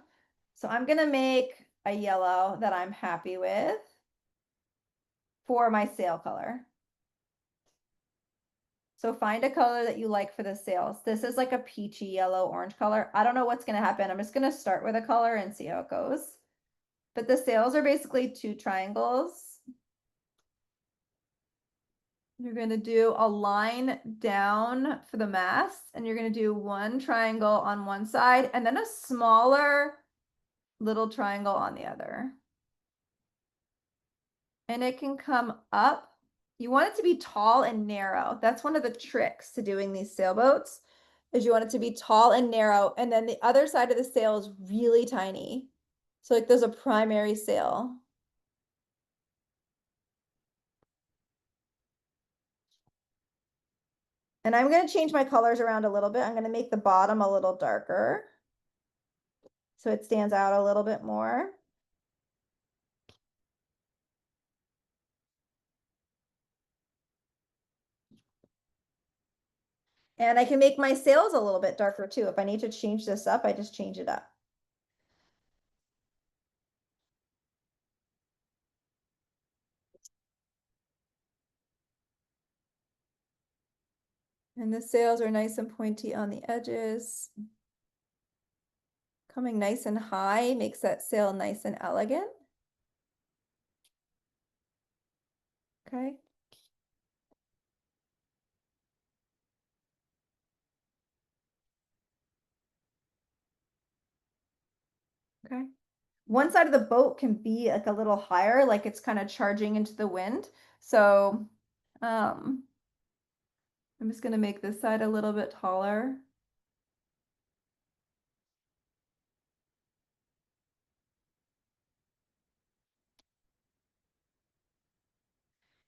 So I'm gonna make a yellow that I'm happy with for my sail color. So find a color that you like for the sails. This is like a peachy yellow orange color. I don't know what's gonna happen. I'm just gonna start with a color and see how it goes. But the sails are basically 2 triangles. You're gonna do a line down for the mast, and you're gonna do 1 triangle on one side and then a smaller little triangle on the other. And it can come up. You want it to be tall and narrow. That's one of the tricks to doing these sailboats, is you want it to be tall and narrow, and then the other side of the sail is really tiny. So like there's a primary sail. And I'm going to change my colors around a little bit. I'm going to make the bottom a little darker, so it stands out a little bit more. And I can make my sails a little bit darker too. If I need to change this up, I just change it up. And the sails are nice and pointy on the edges. Coming nice and high makes that sail nice and elegant. Okay. Okay. One side of the boat can be like a little higher, like it's kind of charging into the wind. So I'm just going to make this side a little bit taller.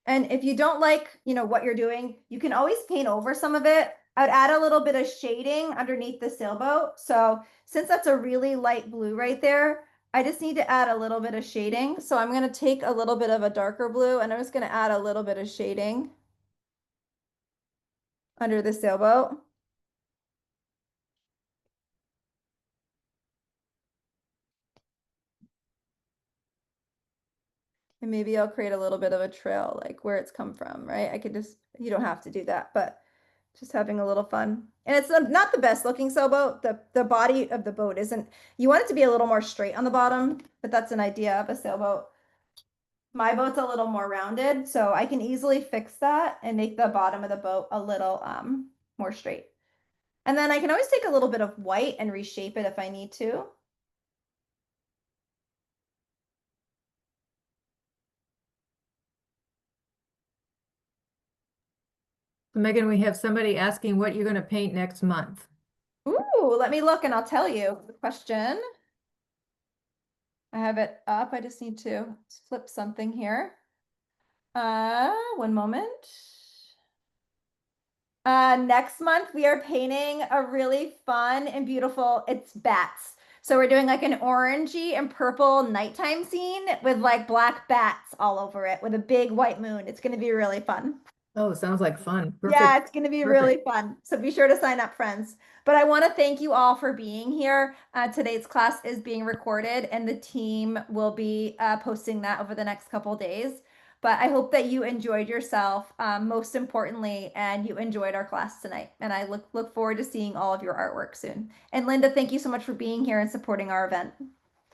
And if you don't like, what you're doing, you can always paint over some of it. I'd add a little bit of shading underneath the sailboat. So since that's a really light blue right there, I just need to add a little bit of shading. So I'm going to take a little bit of a darker blue, and I'm just going to add a little bit of shading under the sailboat. And maybe I'll create a little bit of a trail, like where it's come from, right? You don't have to do that, but just having a little fun. And it's not the best looking sailboat. The body of the boat isn't, you want it to be a little more straight on the bottom, but that's an idea of a sailboat. My boat's a little more rounded, so I can easily fix that and make the bottom of the boat a little more straight. And then I can always take a little bit of white and reshape it if I need to. Megan, we have somebody asking what you're going to paint next month. Ooh, let me look and I'll tell you the question. I have it up. I just need to flip something here. One moment. Next month we are painting a really fun and beautiful, it's bats. So we're doing like an orangey and purple nighttime scene with like black bats all over it with a big white moon. It's going to be really fun. Oh, sounds like fun. Yeah, it's going to be really fun. So be sure to sign up, friends. But I want to thank you all for being here. Today's class is being recorded and the team will be posting that over the next couple days. But I hope that you enjoyed yourself, most importantly, and you enjoyed our class tonight. And I look forward to seeing all of your artwork soon. And Linda, thank you so much for being here and supporting our event.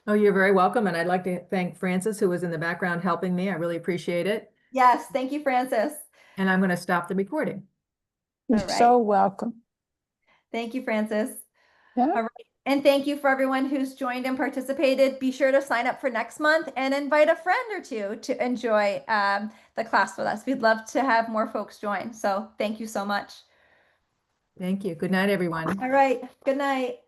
Oh, you're very welcome. And I'd like to thank Francis, who was in the background helping me. I really appreciate it. Yes, thank you, Francis. And I'm going to stop the recording. You're All right. so welcome. Thank you, Francis. Yeah. All right. And thank you for everyone who's joined and participated. Be sure to sign up for next month and invite a friend or two to enjoy the class with us. We'd love to have more folks join. So thank you so much. Thank you. Good night, everyone. All right. Good night.